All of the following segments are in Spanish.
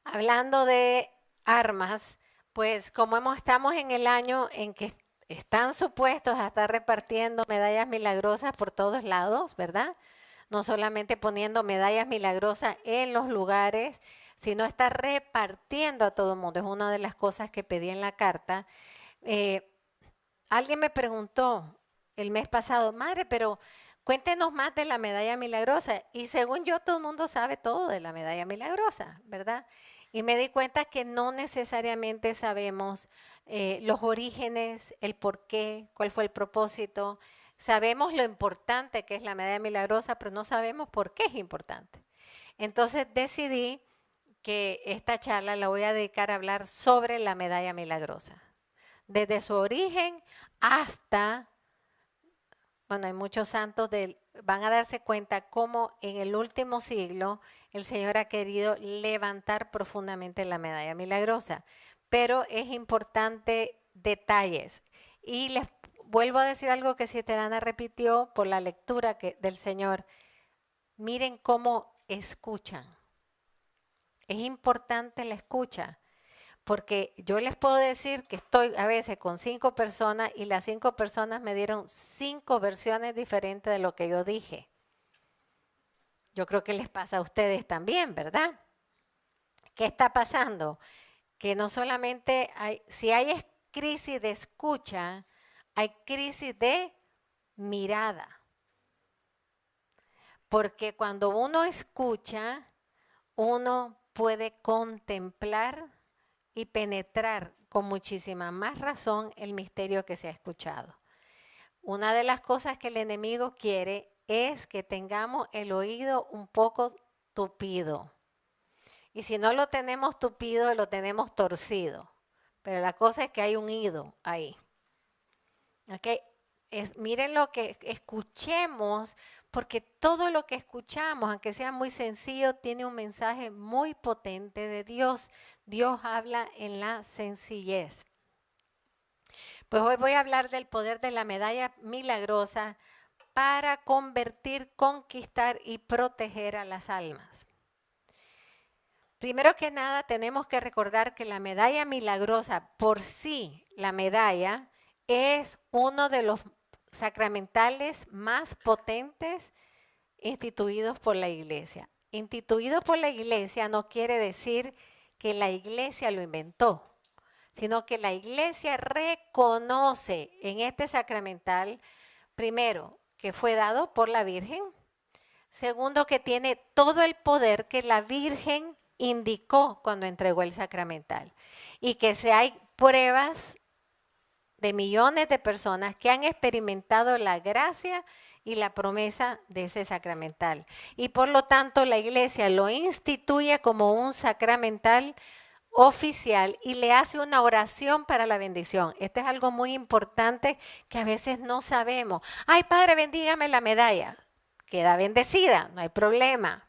Hablando de armas, pues como estamos en el año en que están supuestos a estar repartiendo medallas milagrosas por todos lados, ¿verdad? No solamente poniendo medallas milagrosas en los lugares, sino estar repartiendo a todo el mundo. Es una de las cosas que pedí en la carta. Eh, Alguien me preguntó el mes pasado, madre, pero cuéntenos más de la medalla milagrosa. Y según yo, todo el mundo sabe todo de la medalla milagrosa, ¿verdad? Y me di cuenta que no necesariamente sabemos los orígenes, el por qué, cuál fue el propósito. Sabemos lo importante que es la medalla milagrosa, pero no sabemos por qué es importante. Entonces decidí que esta charla la voy a dedicar a hablar sobre la medalla milagrosa desde su origen hasta, bueno, hay muchos santos van a darse cuenta cómo en el último siglo el Señor ha querido levantar profundamente la medalla milagrosa. Pero es importante detalles. Y les vuelvo a decir algo que Sisterana repitió por la lectura del Señor. Miren cómo escuchan. Es importante la escucha. Porque yo les puedo decir que estoy a veces con 5 personas y las 5 personas me dieron 5 versiones diferentes de lo que yo dije. Yo creo que les pasa a ustedes también, ¿verdad? ¿Qué está pasando? Que no solamente si hay crisis de escucha, hay crisis de mirada. Porque cuando uno escucha, uno puede contemplar y penetrar con muchísima más razón el misterio que se ha escuchado. Una de las cosas que el enemigo quiere es que tengamos el oído un poco tupido. Y si no lo tenemos tupido, lo tenemos torcido. Pero la cosa es que hay un ido ahí. ¿Okay? Miren lo que escuchemos, porque todo lo que escuchamos, aunque sea muy sencillo, tiene un mensaje muy potente de Dios. Dios habla en la sencillez. Pues hoy voy a hablar del poder de la medalla milagrosa para convertir, conquistar y proteger a las almas. Primero que nada, tenemos que recordar que la medalla milagrosa por sí, la medalla, es uno de los sacramentales más potentes instituidos por la iglesia. Instituido por la iglesia no quiere decir que la iglesia lo inventó, sino que la iglesia reconoce en este sacramental, primero, que fue dado por la Virgen, segundo, que tiene todo el poder que la Virgen indicó cuando entregó el sacramental y que si hay pruebas de millones de personas que han experimentado la gracia y la promesa de ese sacramental. Y por lo tanto la iglesia lo instituye como un sacramental oficial y le hace una oración para la bendición. Esto es algo muy importante que a veces no sabemos. Ay, Padre, bendígame la medalla. Queda bendecida, no hay problema.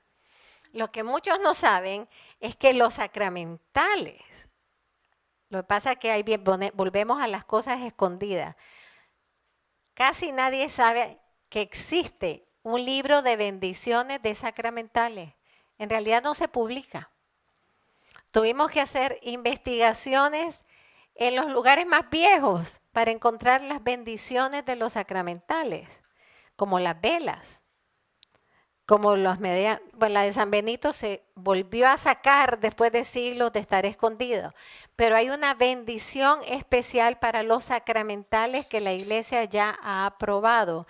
Lo que muchos no saben es que los sacramentales, lo que pasa es que ahí volvemos a las cosas escondidas. Casi nadie sabe que existe un libro de bendiciones de sacramentales. En realidad no se publica. Tuvimos que hacer investigaciones en los lugares más viejos para encontrar las bendiciones de los sacramentales, como las velas, como la de San Benito se volvió a sacar después de siglos de estar escondido. Pero hay una bendición especial para los sacramentales que la iglesia ya ha aprobado.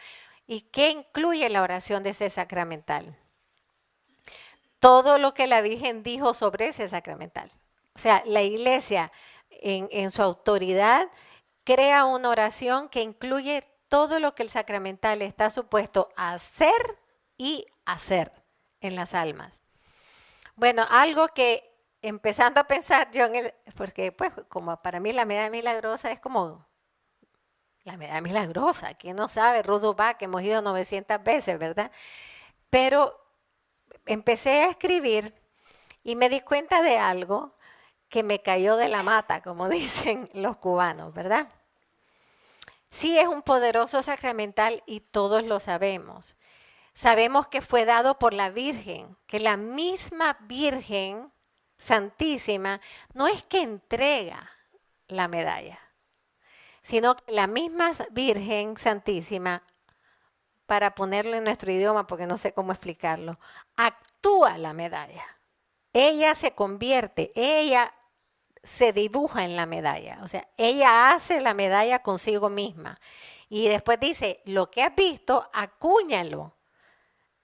¿Y qué incluye la oración de ese sacramental? Todo lo que la Virgen dijo sobre ese sacramental. O sea, la iglesia en su autoridad crea una oración que incluye todo lo que el sacramental está supuesto a hacer y hacer en las almas. Bueno, algo que empezando a pensar yo porque pues como para mí la medalla milagrosa es como la medalla milagrosa, ¿quién no sabe? Ruth Bach, que hemos ido 900 veces, ¿verdad? Pero empecé a escribir y me di cuenta de algo que me cayó de la mata, como dicen los cubanos, ¿verdad? Sí es un poderoso sacramental y todos lo sabemos. sabemos que fue dado por la Virgen, que la misma Virgen Santísima no es que entrega la medalla, sino que la misma Virgen Santísima, para ponerlo en nuestro idioma, porque no sé cómo explicarlo, actúa la medalla. Ella se convierte, ella se dibuja en la medalla, o sea, ella hace la medalla consigo misma. Y después dice, lo que has visto, acúñalo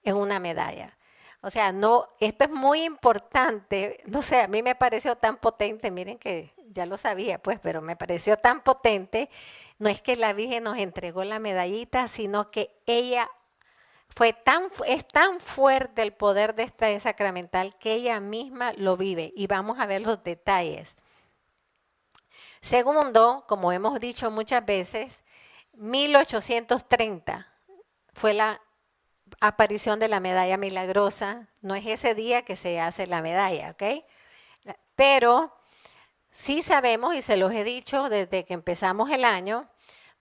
en una medalla. O sea, no, esto es muy importante, no sé, a mí me pareció tan potente, miren que ya lo sabía, pues, pero me pareció tan potente, no es que la Virgen nos entregó la medallita, sino que ella es tan fuerte el poder de esta sacramental que ella misma lo vive, y vamos a ver los detalles. Segundo, como hemos dicho muchas veces, 1830 fue la aparición de la medalla milagrosa. No es ese día que se hace la medalla, ¿ok? Pero sí sabemos, y se los he dicho desde que empezamos el año,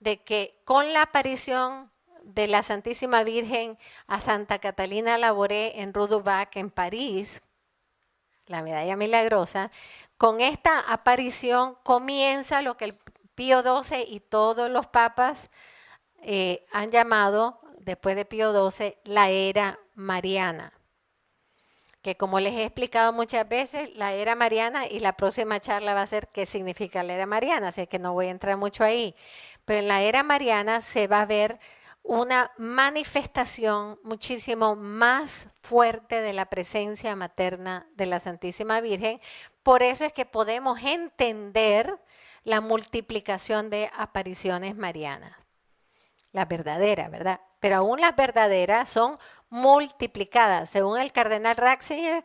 de que con la aparición de la Santísima Virgen a Santa Catalina Labouré en Rue du Bac, en París, la medalla milagrosa, con esta aparición comienza lo que el Pío XII y todos los papas han llamado, después de Pío XII, la era mariana. Que como les he explicado muchas veces, la era mariana, y la próxima charla va a ser qué significa la era mariana, así que no voy a entrar mucho ahí. Pero en la era mariana se va a ver una manifestación muchísimo más fuerte de la presencia materna de la Santísima Virgen. Por eso es que podemos entender la multiplicación de apariciones marianas. Las verdaderas, ¿verdad? Pero aún las verdaderas son multiplicadas. Según el cardenal Ratzinger,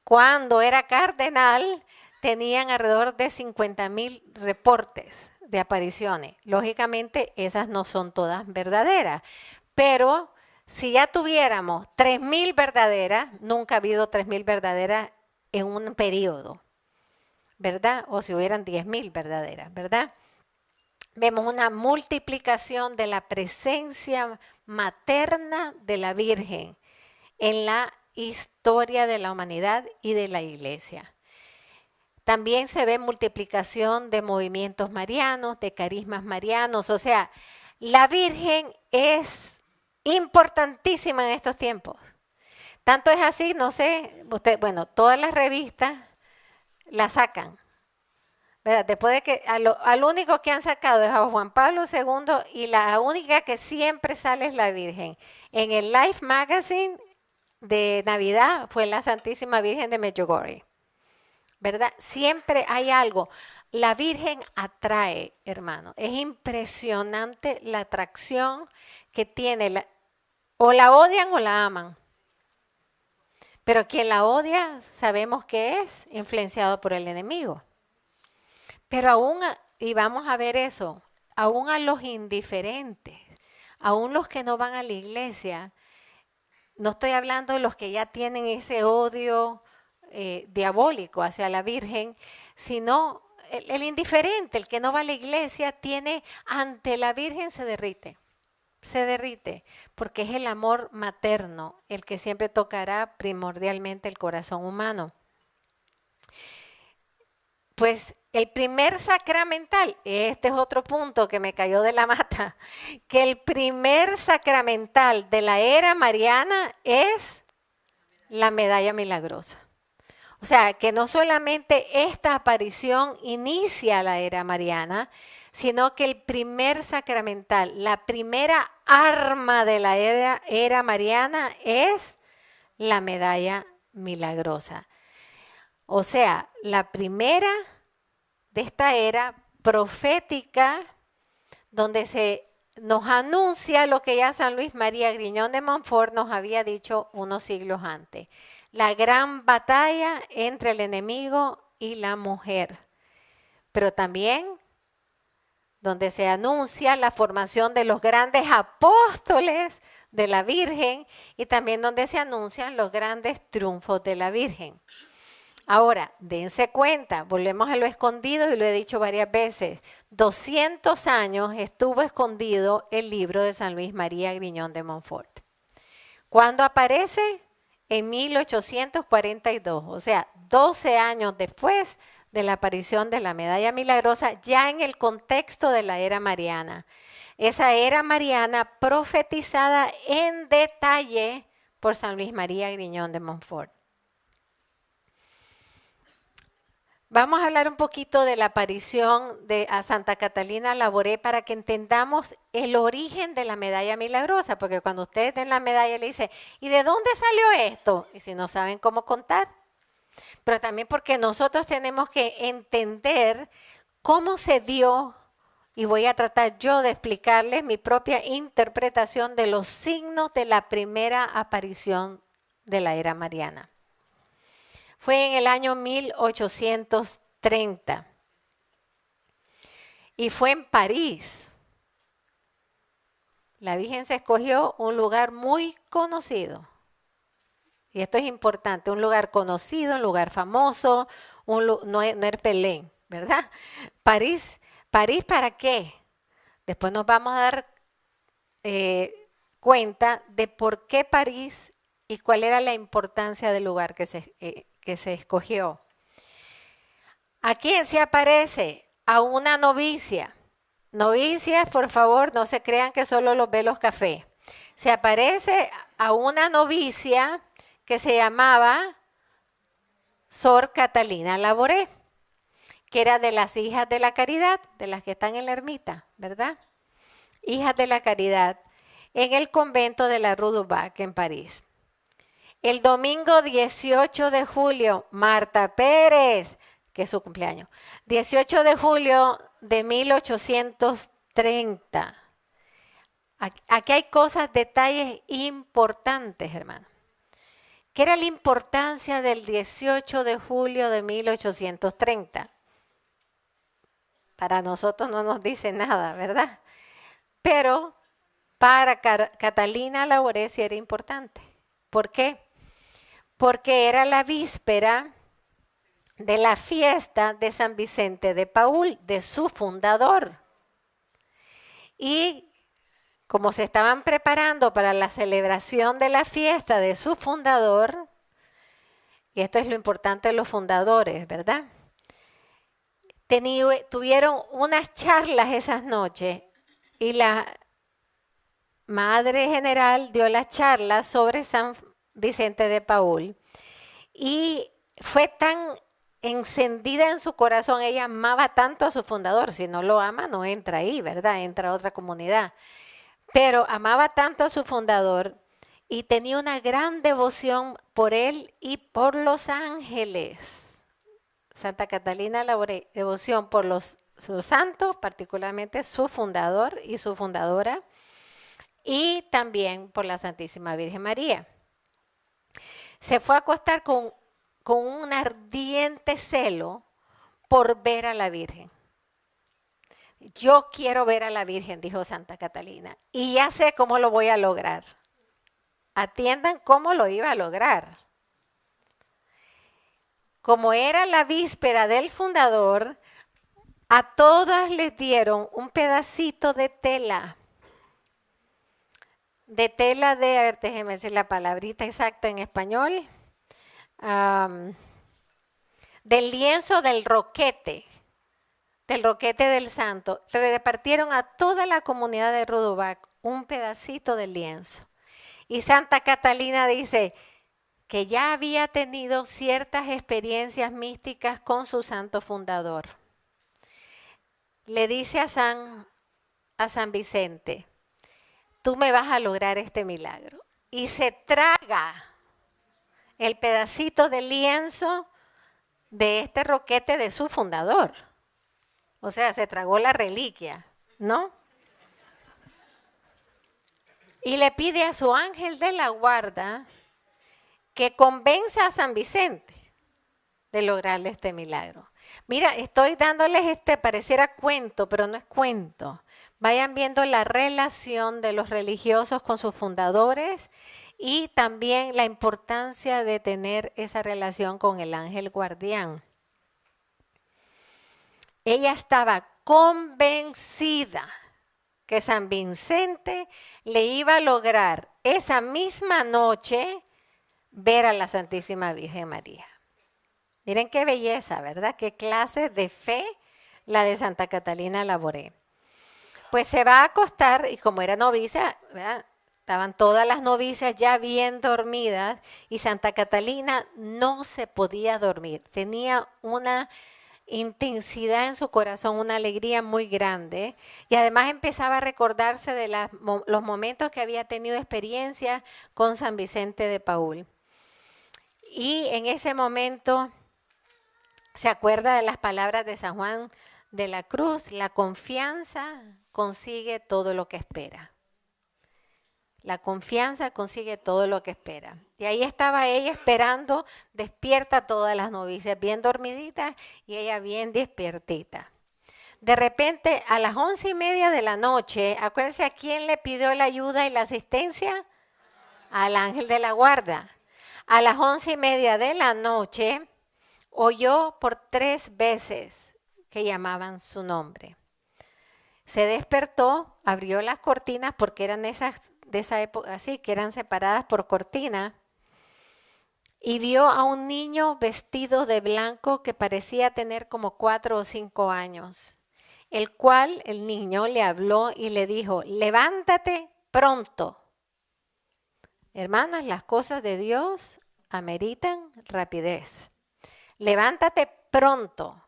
cuando era cardenal, tenían alrededor de 50,000 reportes de apariciones. Lógicamente, esas no son todas verdaderas, pero si ya tuviéramos 3,000 verdaderas, nunca ha habido 3,000 verdaderas en un periodo, ¿verdad? O si hubieran 10,000 verdaderas, ¿verdad? Vemos una multiplicación de la presencia materna de la Virgen en la historia de la humanidad y de la Iglesia. También se ve multiplicación de movimientos marianos, de carismas marianos. O sea, la Virgen es importantísima en estos tiempos. Tanto es así, no sé, bueno, todas las revistas la sacan. ¿Verdad? Después de que al único que han sacado es a Juan Pablo II, y la única que siempre sale es la Virgen. En el Life Magazine de Navidad fue la Santísima Virgen de Medjugorje. ¿Verdad? Siempre hay algo. La Virgen atrae, hermano. Es impresionante la atracción que tiene. O la odian o la aman. Pero quien la odia sabemos que es influenciado por el enemigo. Pero aún, y vamos a ver eso, aún a los indiferentes, aún los que no van a la iglesia, no estoy hablando de los que ya tienen ese odio diabólico hacia la Virgen, sino el indiferente, el que no va a la iglesia, tiene ante la Virgen se derrite, porque es el amor materno el que siempre tocará primordialmente el corazón humano. Pues el primer sacramental, este es otro punto que me cayó de la mata, que el primer sacramental de la era mariana es la medalla milagrosa. O sea, que no solamente esta aparición inicia la era mariana, sino que el primer sacramental, la primera arma de la era mariana es la medalla milagrosa. O sea, la primera de esta era profética, donde se nos anuncia lo que ya San Luis María Griñón de Montfort nos había dicho unos siglos antes. La gran batalla entre el enemigo y la mujer. Pero también donde se anuncia la formación de los grandes apóstoles de la Virgen, y también donde se anuncian los grandes triunfos de la Virgen. Ahora, dense cuenta, volvemos a lo escondido, y lo he dicho varias veces, 200 años estuvo escondido el libro de San Luis María Griñón de Montfort. ¿Cuándo aparece? En 1842, o sea, 12 años después de la aparición de la medalla milagrosa, ya en el contexto de la era mariana. Esa era mariana profetizada en detalle por San Luis María Griñón de Montfort. Vamos a hablar un poquito de la aparición a Santa Catalina Laboré para que entendamos el origen de la medalla milagrosa, porque cuando ustedes den la medalla le dicen, ¿y de dónde salió esto? Y si no saben cómo contar. Pero también porque nosotros tenemos que entender cómo se dio, y voy a tratar yo de explicarles mi propia interpretación de los signos de la primera aparición de la era mariana. Fue en el año 1830 y fue en París. La Virgen se escogió un lugar muy conocido. Y esto es importante, un lugar conocido, un lugar famoso, no es Belén, ¿verdad? París, ¿para qué? Después nos vamos a dar cuenta de por qué París y cuál era la importancia del lugar que se escogió. ¿A quién se aparece? A una novicia. Novicias, por favor, no se crean que solo los ve los cafés. Se aparece a una novicia que se llamaba Sor Catalina Laboré, que era de las hijas de la caridad, de las que están en la ermita, ¿verdad? Hijas de la caridad, en el convento de la Rue du Bac en París. El domingo 18 de julio, Marta Pérez, que es su cumpleaños, 18 de julio de 1830. Aquí hay cosas, detalles importantes, hermano. ¿Qué era la importancia del 18 de julio de 1830? Para nosotros no nos dice nada, ¿verdad? Pero para Catalina Laboré sí era importante. ¿Por qué? Porque era la víspera de la fiesta de San Vicente de Paúl, de su fundador. Y como se estaban preparando para la celebración de la fiesta de su fundador, y esto es lo importante de los fundadores, ¿verdad? Tuvieron unas charlas esas noches y la Madre General dio las charlas sobre San Vicente de Paúl y fue tan encendida en su corazón, ella amaba tanto a su fundador, si no lo ama no entra ahí, ¿verdad? Entra a otra comunidad. Pero amaba tanto a su fundador y tenía una gran devoción por él y por los ángeles. Santa Catalina Laboré, devoción por sus santos, particularmente su fundador y su fundadora, y también por la Santísima Virgen María. Se fue a acostar con un ardiente celo por ver a la Virgen. Yo quiero ver a la Virgen, dijo Santa Catalina, y ya sé cómo lo voy a lograr. Atiendan cómo lo iba a lograr. Como era la víspera del fundador, a todas les dieron un pedacito de tela. De tela de, a ver, déjenme decir la palabrita exacta en español. Del lienzo del roquete del santo. Se le repartieron a toda la comunidad de Rue du Bac un pedacito del lienzo. Y Santa Catalina dice que ya había tenido ciertas experiencias místicas con su santo fundador. Le dice a San Vicente, tú me vas a lograr este milagro. Y se traga el pedacito de lienzo de este roquete de su fundador. O sea, se tragó la reliquia, ¿no? Y le pide a su ángel de la guarda que convenza a San Vicente de lograrle este milagro. Mira, estoy dándoles pareciera cuento, pero no es cuento. Vayan viendo la relación de los religiosos con sus fundadores y también la importancia de tener esa relación con el ángel guardián. Ella estaba convencida que San Vicente le iba a lograr esa misma noche ver a la Santísima Virgen María. Miren qué belleza, ¿verdad? Qué clase de fe la de Santa Catalina Laboré. Pues se va a acostar y como era novicia, ¿verdad? Estaban todas las novicias ya bien dormidas y Santa Catalina no se podía dormir. Tenía una intensidad en su corazón, una alegría muy grande y además empezaba a recordarse de los momentos que había tenido experiencia con San Vicente de Paúl. Y en ese momento se acuerda de las palabras de San Juan de la Cruz: la confianza consigue todo lo que espera. La confianza consigue todo lo que espera. Y ahí estaba ella esperando, despierta todas las novicias, bien dormiditas y ella bien despiertita. De repente, a las 11:30 de la noche, acuérdense a quién le pidió la ayuda y la asistencia. Al ángel de la guarda. A las 11:30 de la noche, oyó por 3 veces que llamaban su nombre. Se despertó, abrió las cortinas porque eran esas de esa época así, que eran separadas por cortina, y vio a un niño vestido de blanco que parecía tener como 4 o 5 años, el cual el niño le habló y le dijo: levántate pronto. Hermanas, las cosas de Dios ameritan rapidez. Levántate pronto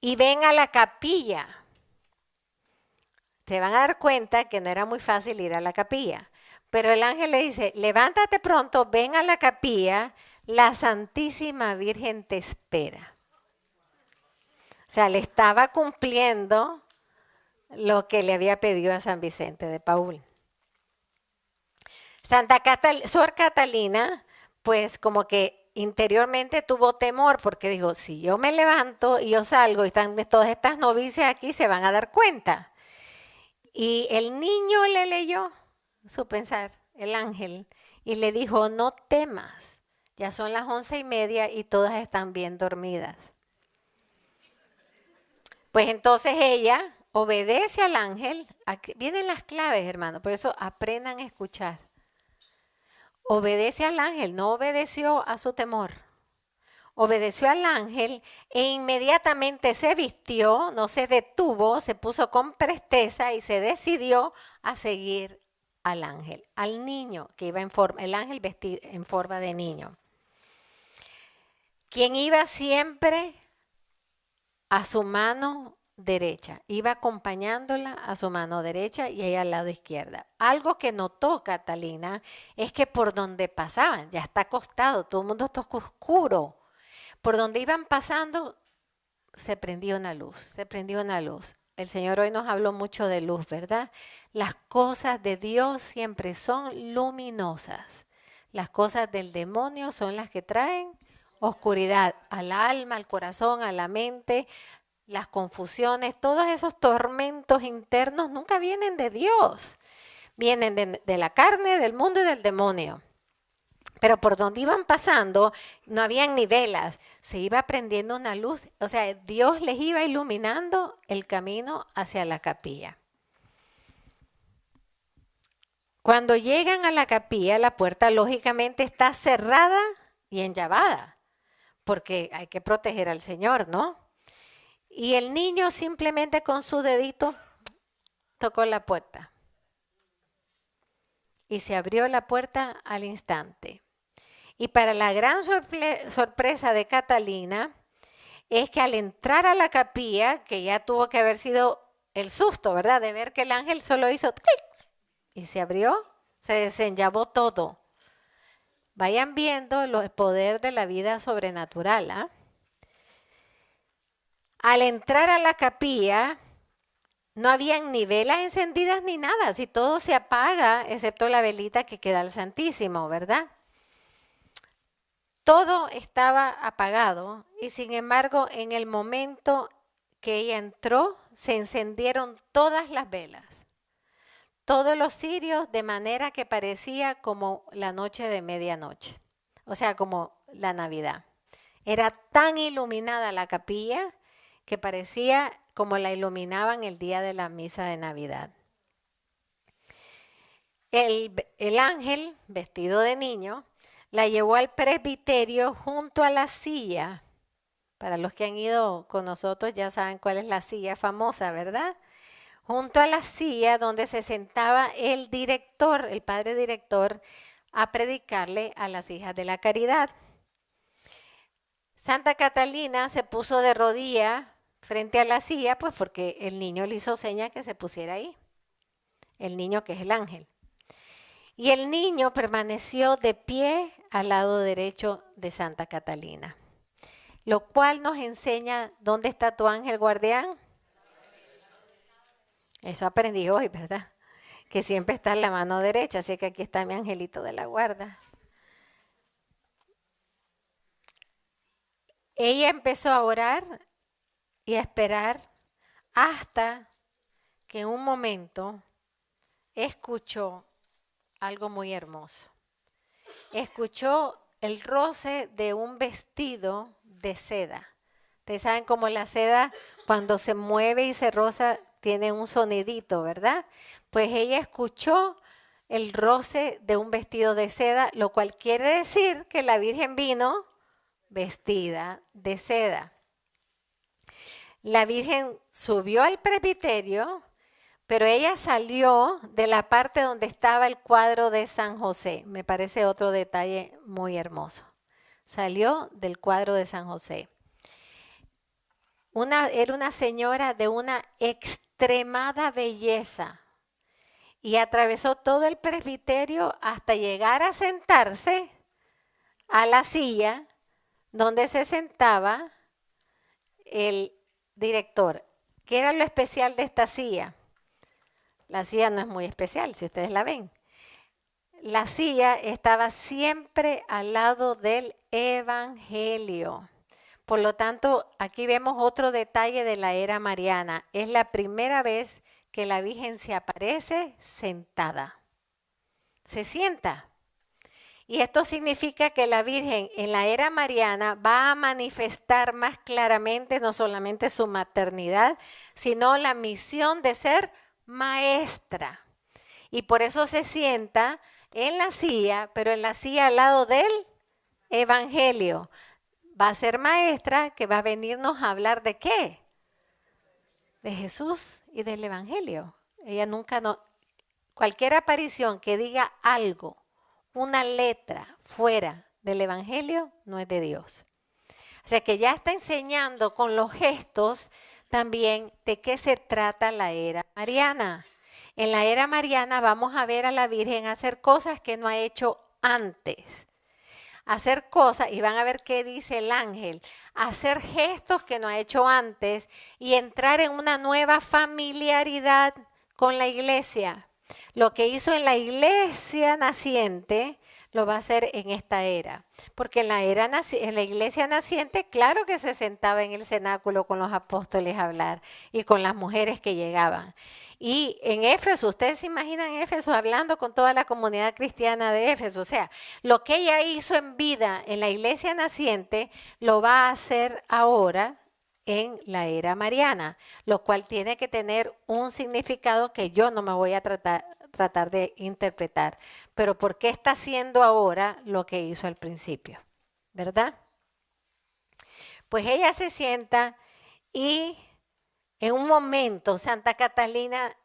y ven a la capilla. Se van a dar cuenta que no era muy fácil ir a la capilla. Pero el ángel le dice: levántate pronto, ven a la capilla, la Santísima Virgen te espera. O sea, le estaba cumpliendo lo que le había pedido a San Vicente de Paúl. Sor Catalina, pues como que interiormente tuvo temor porque dijo: si yo me levanto y yo salgo y están todas estas novicias aquí, se van a dar cuenta. Y el niño le leyó su pensar, el ángel, y le dijo: no temas, ya son las 11:30 y todas están bien dormidas. Pues entonces ella obedece al ángel. Aquí vienen las claves, hermano, por eso aprendan a escuchar. Obedece al ángel, no obedeció a su temor. Obedeció al ángel e inmediatamente se vistió, no se detuvo, se puso con presteza y se decidió a seguir al ángel, al niño que iba en forma, el ángel vestido en forma de niño, quien iba siempre a su mano derecha, iba acompañándola a su mano derecha y ella al lado izquierda. Algo que notó Catalina es que por donde pasaban, ya está acostado, todo el mundo está oscuro, por donde iban pasando se prendió una luz, se prendió una luz. El Señor hoy nos habló mucho de luz, ¿verdad? Las cosas de Dios siempre son luminosas. Las cosas del demonio son las que traen oscuridad al alma, al corazón, a la mente. Las confusiones, todos esos tormentos internos nunca vienen de Dios. Vienen de la carne, del mundo y del demonio. Pero por donde iban pasando no habían ni velas, se iba prendiendo una luz, o sea, Dios les iba iluminando el camino hacia la capilla. Cuando llegan a la capilla, la puerta lógicamente está cerrada y enllavada, porque hay que proteger al Señor, ¿no? Y el niño simplemente con su dedito tocó la puerta y se abrió la puerta al instante. Y para la gran sorpresa de Catalina es que al entrar a la capilla, que ya tuvo que haber sido el susto, ¿verdad? De ver que el ángel solo hizo clic y se abrió, se desenllabó todo. Vayan viendo el poder de la vida sobrenatural, ¿ah? Al entrar a la capilla, no habían ni velas encendidas ni nada, si todo se apaga, excepto la velita que queda al Santísimo, ¿verdad? Todo estaba apagado y sin embargo en el momento que ella entró se encendieron todas las velas, todos los cirios, de manera que parecía como la noche de medianoche, o sea, como la Navidad. Era tan iluminada la capilla que parecía como la iluminaban el día de la misa de Navidad. El ángel, vestido de niño, la llevó al presbiterio junto a la silla. Para los que han ido con nosotros ya saben cuál es la silla famosa, ¿verdad? Junto a la silla donde se sentaba el director, el padre director, a predicarle a las hijas de la caridad. Santa Catalina se puso de rodilla frente a la silla, pues porque el niño le hizo seña que se pusiera ahí. El niño que es el ángel. Y el niño permaneció de pie al lado derecho de Santa Catalina, lo cual nos enseña dónde está tu ángel guardián. Eso aprendí hoy, ¿verdad? Que siempre está en la mano derecha, así que aquí está mi angelito de la guarda. Ella empezó a orar y a esperar hasta que en un momento escuchó algo muy hermoso. Escuchó el roce de un vestido de seda. Ustedes saben cómo la seda cuando se mueve y se roza tiene un sonidito, ¿verdad? Pues ella escuchó el roce de un vestido de seda, lo cual quiere decir que la Virgen vino vestida de seda. La Virgen subió al presbiterio, pero ella salió de la parte donde estaba el cuadro de San José. Me parece otro detalle muy hermoso. Salió del cuadro de San José. Era una señora de una extremada belleza y atravesó todo el presbiterio hasta llegar a sentarse a la silla donde se sentaba el director. ¿Qué era lo especial de esta silla? La silla no es muy especial, si ustedes la ven. La silla estaba siempre al lado del Evangelio. Por lo tanto, aquí vemos otro detalle de la era mariana. Es la primera vez que la Virgen se aparece sentada. Se sienta. Y esto significa que la Virgen en la era mariana va a manifestar más claramente no solamente su maternidad, sino la misión de ser maestra. Y por eso se sienta en la silla, pero en la silla al lado del Evangelio. Va a ser maestra que va a venirnos a hablar de qué? De Jesús y del Evangelio. Ella nunca cualquier aparición que diga algo, una letra fuera del Evangelio, no es de Dios. O sea que ya está enseñando con los gestos también de qué se trata la era mariana. En la era mariana vamos a ver a la Virgen hacer cosas que no ha hecho antes. Hacer cosas, y van a ver qué dice el ángel, hacer gestos que no ha hecho antes y entrar en una nueva familiaridad con la iglesia. Lo que hizo en la iglesia naciente lo va a hacer en esta era. Porque en la iglesia naciente, claro que se sentaba en el cenáculo con los apóstoles a hablar y con las mujeres que llegaban. Y en Éfeso, ustedes se imaginan Éfeso hablando con toda la comunidad cristiana de Éfeso. O sea, lo que ella hizo en vida en la iglesia naciente, lo va a hacer ahora en la era mariana, lo cual tiene que tener un significado que yo no me voy a tratar de interpretar. Pero ¿por qué está haciendo ahora lo que hizo al principio? ¿Verdad? Pues ella se sienta y en un momento Santa Catalina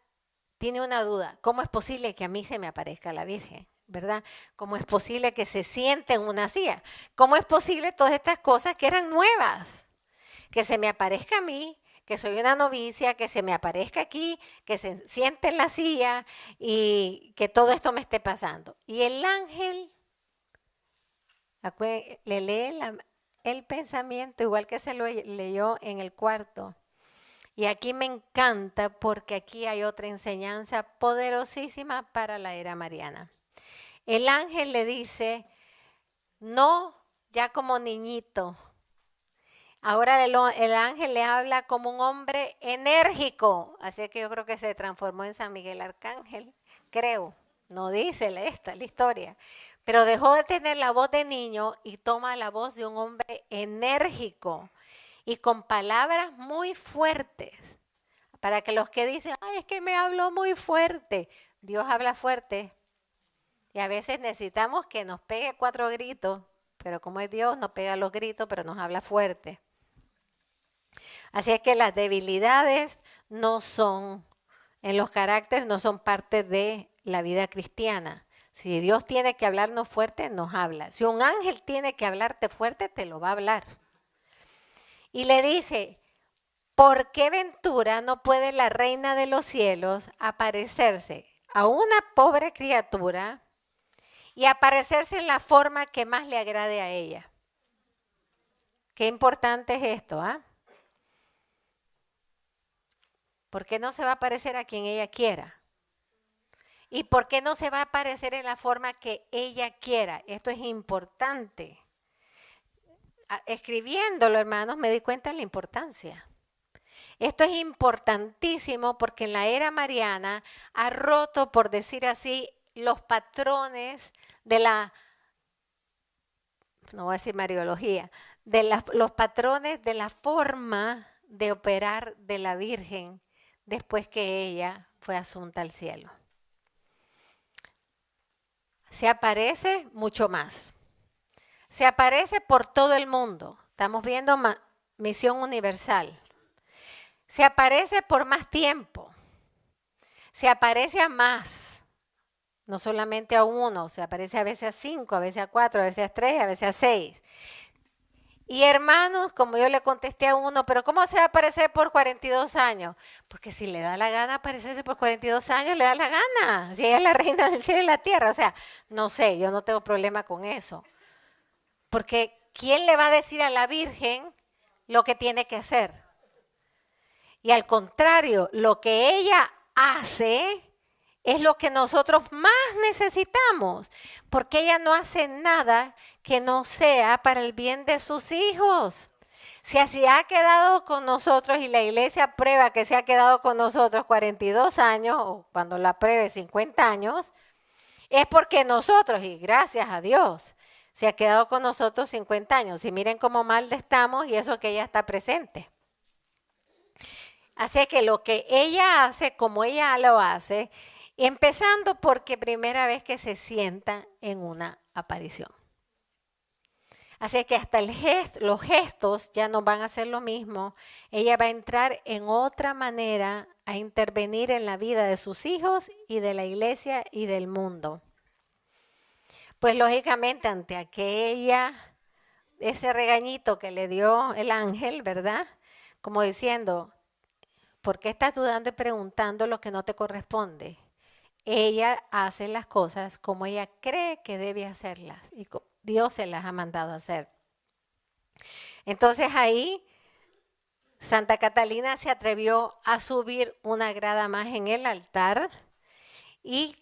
tiene una duda. ¿Cómo es posible que a mí se me aparezca la Virgen? ¿Verdad? ¿Cómo es posible que se siente en una silla? ¿Cómo es posible todas estas cosas que eran nuevas? Que se me aparezca a mí, que soy una novicia, que se me aparezca aquí, que se siente en la silla y que todo esto me esté pasando. Y el ángel le lee el pensamiento igual que se lo leyó en el cuarto. Y aquí me encanta porque aquí hay otra enseñanza poderosísima para la era mariana. El ángel le dice, no ya como niñito. Ahora el ángel le habla como un hombre enérgico. Así que yo creo que se transformó en San Miguel Arcángel. Creo. No dice la historia. Pero dejó de tener la voz de niño y toma la voz de un hombre enérgico. Y con palabras muy fuertes, para que los que dicen, ay, es que me habló muy fuerte, Dios habla fuerte Y a veces necesitamos que nos pegue 4 gritos, pero como es Dios, nos pega los gritos, pero nos habla fuerte. Así es que las debilidades no son, en los caracteres, no son parte de la vida cristiana. Si Dios tiene que hablarnos fuerte, nos habla. Si un ángel tiene que hablarte fuerte, te lo va a hablar. Y le dice, ¿por qué ventura no puede la reina de los cielos aparecerse a una pobre criatura y aparecerse en la forma que más le agrade a ella? Qué importante es esto, ¿ah? ¿Por qué no se va a parecer a quien ella quiera? ¿Y por qué no se va a aparecer en la forma que ella quiera? Esto es importante. Escribiéndolo, hermanos, me di cuenta de la importancia. Esto es importantísimo porque en la era mariana ha roto, por decir así, los patrones de la, no voy a decir mariología, de los patrones de la forma de operar de la Virgen después que ella fue asunta al cielo. Se aparece mucho más. Se aparece por todo el mundo. Estamos viendo misión universal. Se aparece por más tiempo. Se aparece a más. No solamente a uno, se aparece a veces a 5, a veces a 4, a veces a 3, a veces a 6. Y hermanos, como yo le contesté a uno, pero ¿cómo se va a aparecer por 42 años? Porque si le da la gana aparecerse por 42 años, le da la gana. Si ella es la reina del cielo y la tierra. O sea, no sé, yo no tengo problema con eso. Porque ¿quién le va a decir a la Virgen lo que tiene que hacer? Y al contrario, lo que ella hace es lo que nosotros más necesitamos, porque ella no hace nada que no sea para el bien de sus hijos. Si así ha quedado con nosotros y la iglesia prueba que se ha quedado con nosotros 42 años, o cuando la pruebe 50 años, es porque nosotros, y gracias a Dios, se ha quedado con nosotros 50 años. Y miren cómo mal estamos y eso que ella está presente. Así que lo que ella hace, como ella lo hace, empezando porque primera vez que se sienta en una aparición. Así que hasta los gestos ya no van a ser lo mismo. Ella va a entrar en otra manera a intervenir en la vida de sus hijos y de la iglesia y del mundo. Pues lógicamente ante aquella, ese regañito que le dio el ángel, ¿verdad? Como diciendo, ¿por qué estás dudando y preguntando lo que no te corresponde? Ella hace las cosas como ella cree que debe hacerlas y Dios se las ha mandado a hacer. Entonces ahí Santa Catalina se atrevió a subir una grada más en el altar y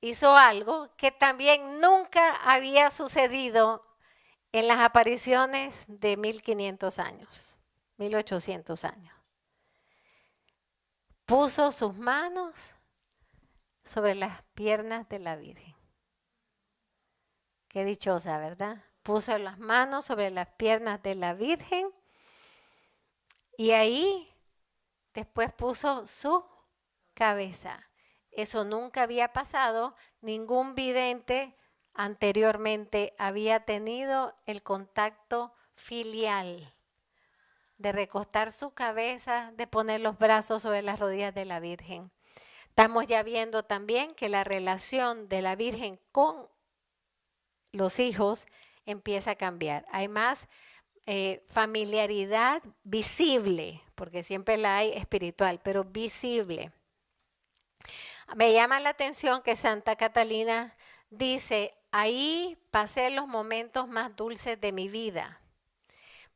hizo algo que también nunca había sucedido en las apariciones de 1500 años, 1800 años. Puso sus manos sobre las piernas de la Virgen. Qué dichosa, ¿verdad? Puso las manos sobre las piernas de la Virgen y ahí después puso su cabeza. Eso nunca había pasado, ningún vidente anteriormente había tenido el contacto filial de recostar su cabeza, de poner los brazos sobre las rodillas de la Virgen. Estamos ya viendo también que la relación de la Virgen con los hijos empieza a cambiar. Hay más familiaridad visible, porque siempre la hay espiritual, pero visible. Me llama la atención que Santa Catalina dice, ahí pasé los momentos más dulces de mi vida.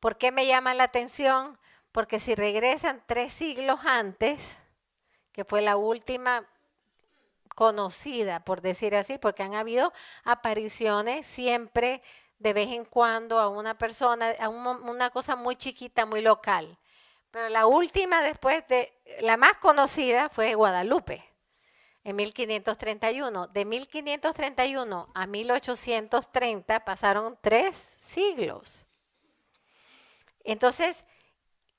¿Por qué me llama la atención? Porque si regresan 3 siglos antes, que fue la última conocida, por decir así, porque han habido apariciones siempre de vez en cuando a una persona, a una cosa muy chiquita, muy local. Pero la última después de, la más conocida fue Guadalupe, en 1531. De 1531 a 1830 pasaron 3 siglos. Entonces,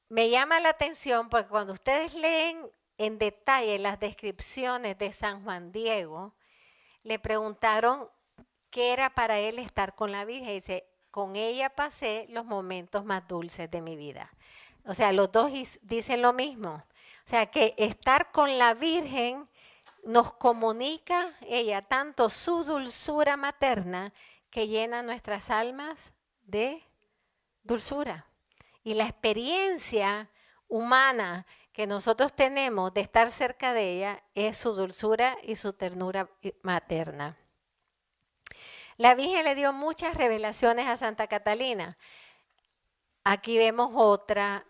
me llama la atención porque cuando ustedes leen en detalle las descripciones de San Juan Diego, le preguntaron que era para él estar con la Virgen. Dice, con ella pasé los momentos más dulces de mi vida. O sea, los dos dicen lo mismo. O sea, que estar con la Virgen nos comunica ella tanto su dulzura materna que llena nuestras almas de dulzura. Y la experiencia humana que nosotros tenemos de estar cerca de ella es su dulzura y su ternura materna. La Virgen le dio muchas revelaciones a Santa Catalina. Aquí vemos otra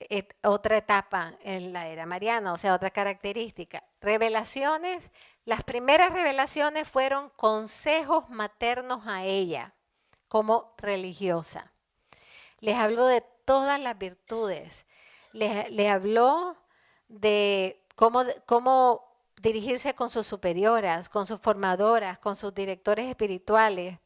etapa en la era mariana, o sea, otra característica. Revelaciones, las primeras revelaciones fueron consejos maternos a ella como religiosa. Les habló de todas las virtudes. Les habló de cómo dirigirse con sus superioras, con sus formadoras, con sus directores espirituales.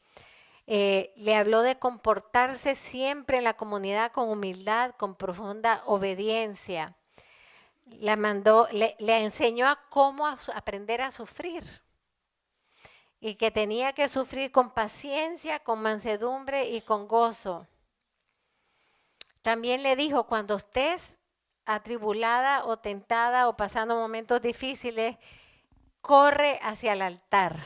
Le habló de comportarse siempre en la comunidad con humildad, con profunda obediencia. Le enseñó a cómo aprender a sufrir y que tenía que sufrir con paciencia, con mansedumbre y con gozo. También le dijo, cuando estés atribulada o tentada o pasando momentos difíciles, corre hacia el altar,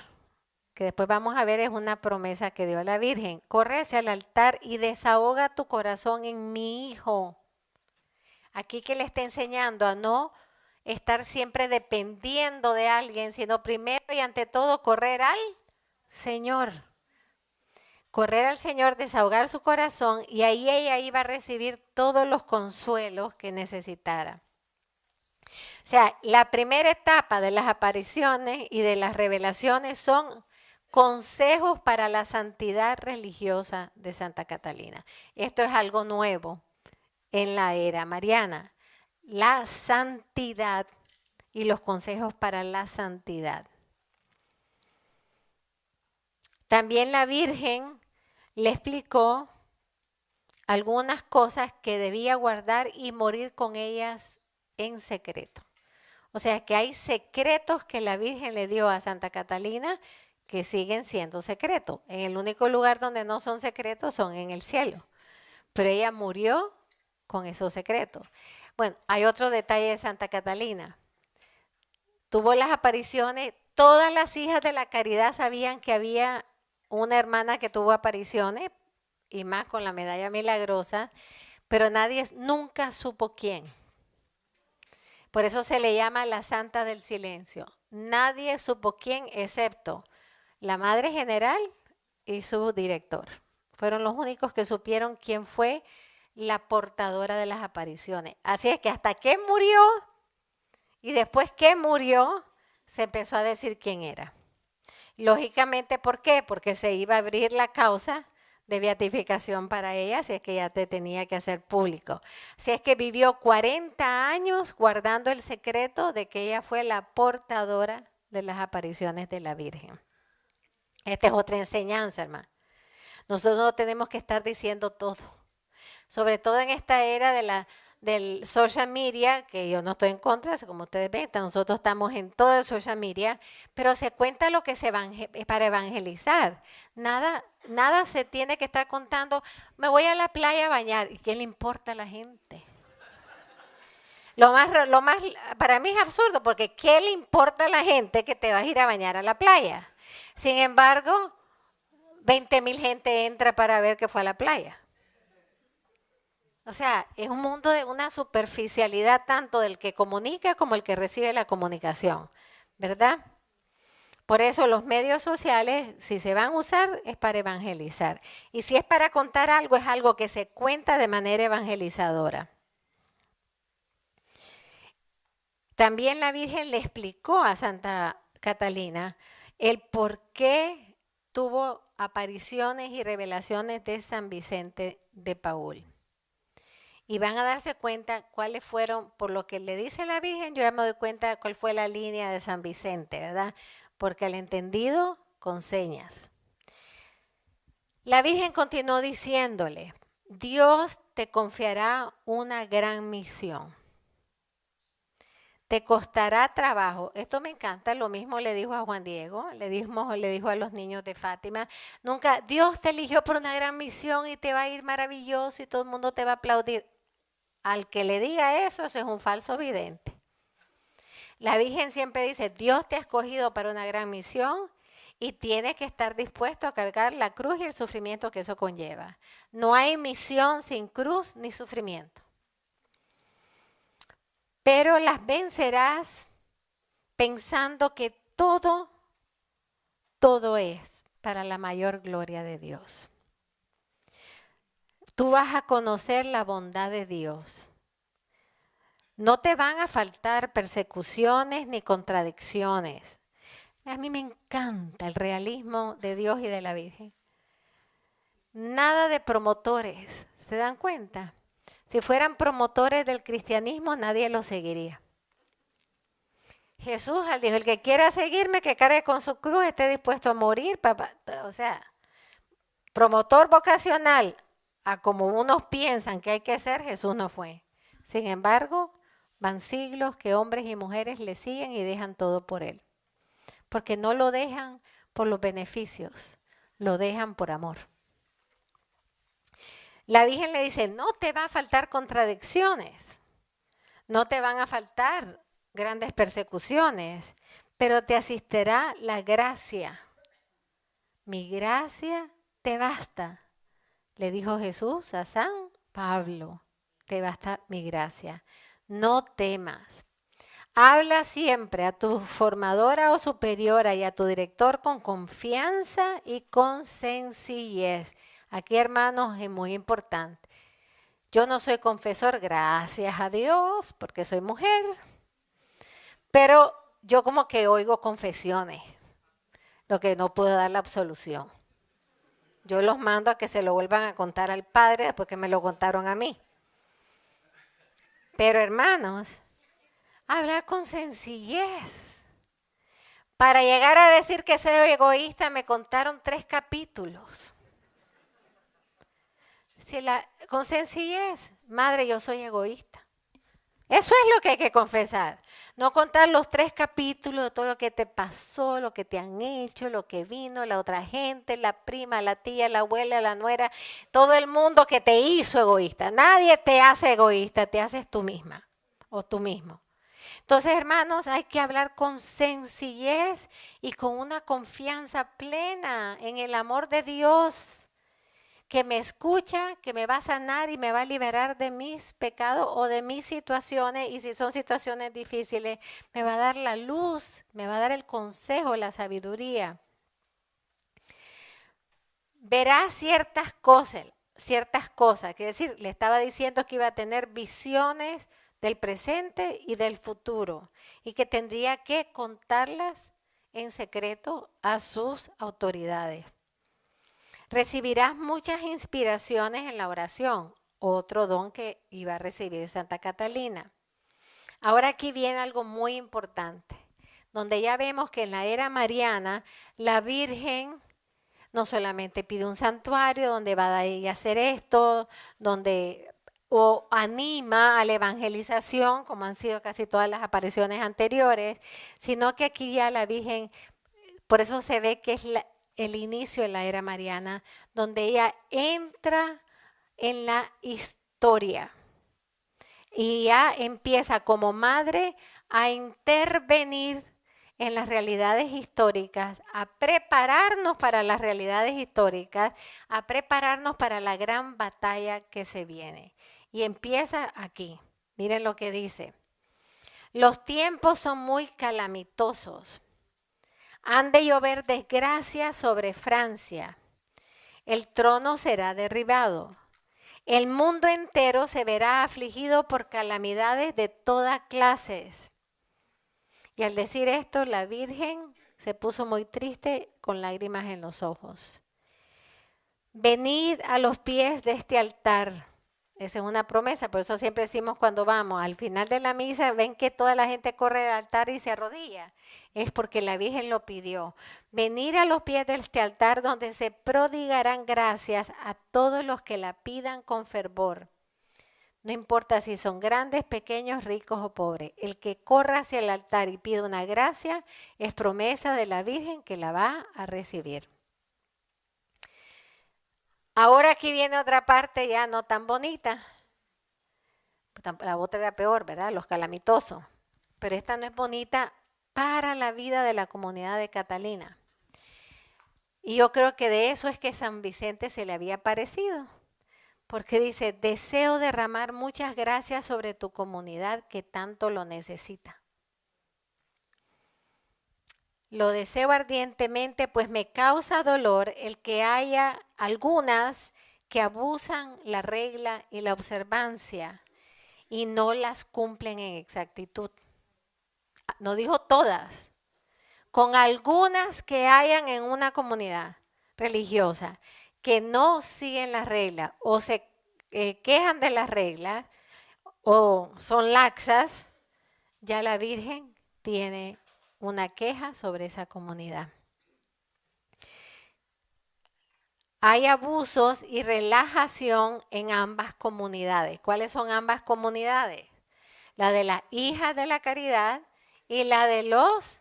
que después vamos a ver es una promesa que dio la Virgen. Corre hacia el altar y desahoga tu corazón en mi Hijo. Aquí que le está enseñando a no estar siempre dependiendo de alguien, sino primero y ante todo correr al Señor. Correr al Señor, desahogar su corazón y ahí ella iba a recibir todos los consuelos que necesitara. O sea, la primera etapa de las apariciones y de las revelaciones son consejos para la santidad religiosa de Santa Catalina. Esto es algo nuevo en la era mariana. La santidad y los consejos para la santidad. También la Virgen le explicó algunas cosas que debía guardar y morir con ellas en secreto. O sea que hay secretos que la Virgen le dio a Santa Catalina que siguen siendo secretos. En el único lugar donde no son secretos son en el cielo. Pero ella murió con esos secretos. Bueno, hay otro detalle de Santa Catalina. Tuvo las apariciones, todas las hijas de la caridad sabían que había una hermana que tuvo apariciones, y más con la medalla milagrosa, pero nadie nunca supo quién. Por eso se le llama la Santa del Silencio. Nadie supo quién excepto la Madre General y su director. Fueron los únicos que supieron quién fue la portadora de las apariciones. Así es que hasta que murió y después que murió se empezó a decir quién era. Lógicamente, ¿por qué? Porque se iba a abrir la causa de beatificación para ella, así es que ya te tenía que hacer público. Así es que vivió 40 años guardando el secreto de que ella fue la portadora de las apariciones de la Virgen. Esta es otra enseñanza, hermano. Nosotros no tenemos que estar diciendo todo. Sobre todo en esta era del social media, que yo no estoy en contra, como ustedes ven, nosotros estamos en todo el social media, pero se cuenta lo que para evangelizar. Nada se tiene que estar contando, me voy a la playa a bañar, ¿y qué le importa a la gente? Lo más, para mí es absurdo, porque ¿qué le importa a la gente que te vas a ir a bañar a la playa? Sin embargo, 20,000 gente entra para ver que fue a la playa. O sea, es un mundo de una superficialidad tanto del que comunica como el que recibe la comunicación, ¿verdad? Por eso los medios sociales, si se van a usar, es para evangelizar. Y si es para contar algo, es algo que se cuenta de manera evangelizadora. También la Virgen le explicó a Santa Catalina el por qué tuvo apariciones y revelaciones de San Vicente de Paúl. Y van a darse cuenta cuáles fueron, por lo que le dice la Virgen, yo ya me doy cuenta cuál fue la línea de San Vicente, ¿verdad? Porque el entendido con señas. La Virgen continuó diciéndole, Dios te confiará una gran misión. te costará trabajo. Esto me encanta, lo mismo le dijo a Juan Diego, le dijo a los niños de Fátima. Nunca, Dios te eligió por una gran misión y te va a ir maravilloso y todo el mundo te va a aplaudir. Al que le diga eso es un falso vidente. La Virgen siempre dice, Dios te ha escogido para una gran misión y tienes que estar dispuesto a cargar la cruz y el sufrimiento que eso conlleva. No hay misión sin cruz ni sufrimiento. Pero las vencerás pensando que todo es para la mayor gloria de Dios. Tú vas a conocer la bondad de Dios. No te van a faltar persecuciones ni contradicciones. A mí me encanta el realismo de Dios y de la Virgen. Nada de promotores, ¿se dan cuenta? Si fueran promotores del cristianismo, nadie lo seguiría. Jesús dijo, el que quiera seguirme, que cargue con su cruz, esté dispuesto a morir. O sea, promotor vocacional, a como unos piensan que hay que ser, Jesús no fue. Sin embargo, van siglos que hombres y mujeres le siguen y dejan todo por él. Porque no lo dejan por los beneficios, lo dejan por amor. La Virgen le dice, no te va a faltar contradicciones, no te van a faltar grandes persecuciones, pero te asistirá la gracia. Mi gracia te basta, le dijo Jesús a San Pablo, te basta mi gracia, no temas. Habla siempre a tu formadora o superiora y a tu director con confianza y con sencillez. Aquí, hermanos, es muy importante. Yo no soy confesor, gracias a Dios, porque soy mujer. Pero yo como que oigo confesiones, lo que no puedo dar la absolución. Yo los mando a que se lo vuelvan a contar al Padre después que me lo contaron a mí. Pero, hermanos, hablar con sencillez. Para llegar a decir que soy egoísta, me contaron 3 capítulos. Con sencillez, madre, yo soy egoísta. Eso es lo que hay que confesar. No contar los 3 capítulos de todo lo que te pasó, lo que te han hecho, lo que vino, la otra gente, la prima, la tía, la abuela, la nuera, todo el mundo que te hizo egoísta. Nadie te hace egoísta, te haces tú misma o tú mismo. Entonces, hermanos, hay que hablar con sencillez y con una confianza plena en el amor de Dios, que me escucha, que me va a sanar y me va a liberar de mis pecados o de mis situaciones, y si son situaciones difíciles, me va a dar la luz, me va a dar el consejo, la sabiduría. Verá ciertas cosas, que decir, le estaba diciendo que iba a tener visiones del presente y del futuro, y que tendría que contarlas en secreto a sus autoridades. Recibirás muchas inspiraciones en la oración, otro don que iba a recibir Santa Catalina. Ahora aquí viene algo muy importante, donde ya vemos que en la era mariana la Virgen no solamente pide un santuario donde va a ir a hacer esto, o anima a la evangelización, como han sido casi todas las apariciones anteriores, sino que aquí ya la Virgen, por eso se ve que es el inicio de la era mariana, donde ella entra en la historia y ya empieza como madre a intervenir en las realidades históricas, a prepararnos para las realidades históricas, a prepararnos para la gran batalla que se viene. Y empieza aquí. Miren lo que dice. Los tiempos son muy calamitosos. Han de llover desgracia sobre Francia. El trono será derribado. El mundo entero se verá afligido por calamidades de todas clases. Y al decir esto, la Virgen se puso muy triste con lágrimas en los ojos. Venid a los pies de este altar. Esa es una promesa, por eso siempre decimos cuando vamos, al final de la misa, ven que toda la gente corre al altar y se arrodilla. Es porque la Virgen lo pidió. Venir a los pies de este altar donde se prodigarán gracias a todos los que la pidan con fervor. No importa si son grandes, pequeños, ricos o pobres. El que corra hacia el altar y pida una gracia es promesa de la Virgen que la va a recibir. Ahora aquí viene otra parte ya no tan bonita. La otra era peor, ¿verdad? Los calamitosos. Pero esta no es bonita para la vida de la comunidad de Catalina. Y yo creo que de eso es que San Vicente se le había parecido. Porque dice, deseo derramar muchas gracias sobre tu comunidad que tanto lo necesita. Lo deseo ardientemente, pues me causa dolor el que haya algunas que abusan la regla y la observancia y no las cumplen en exactitud. No dijo todas, con algunas que hayan en una comunidad religiosa que no siguen las reglas o se quejan de las reglas o son laxas, ya la Virgen tiene una queja sobre esa comunidad. Hay abusos y relajación en ambas comunidades. ¿Cuáles son ambas comunidades? La de las hijas de la caridad y la de los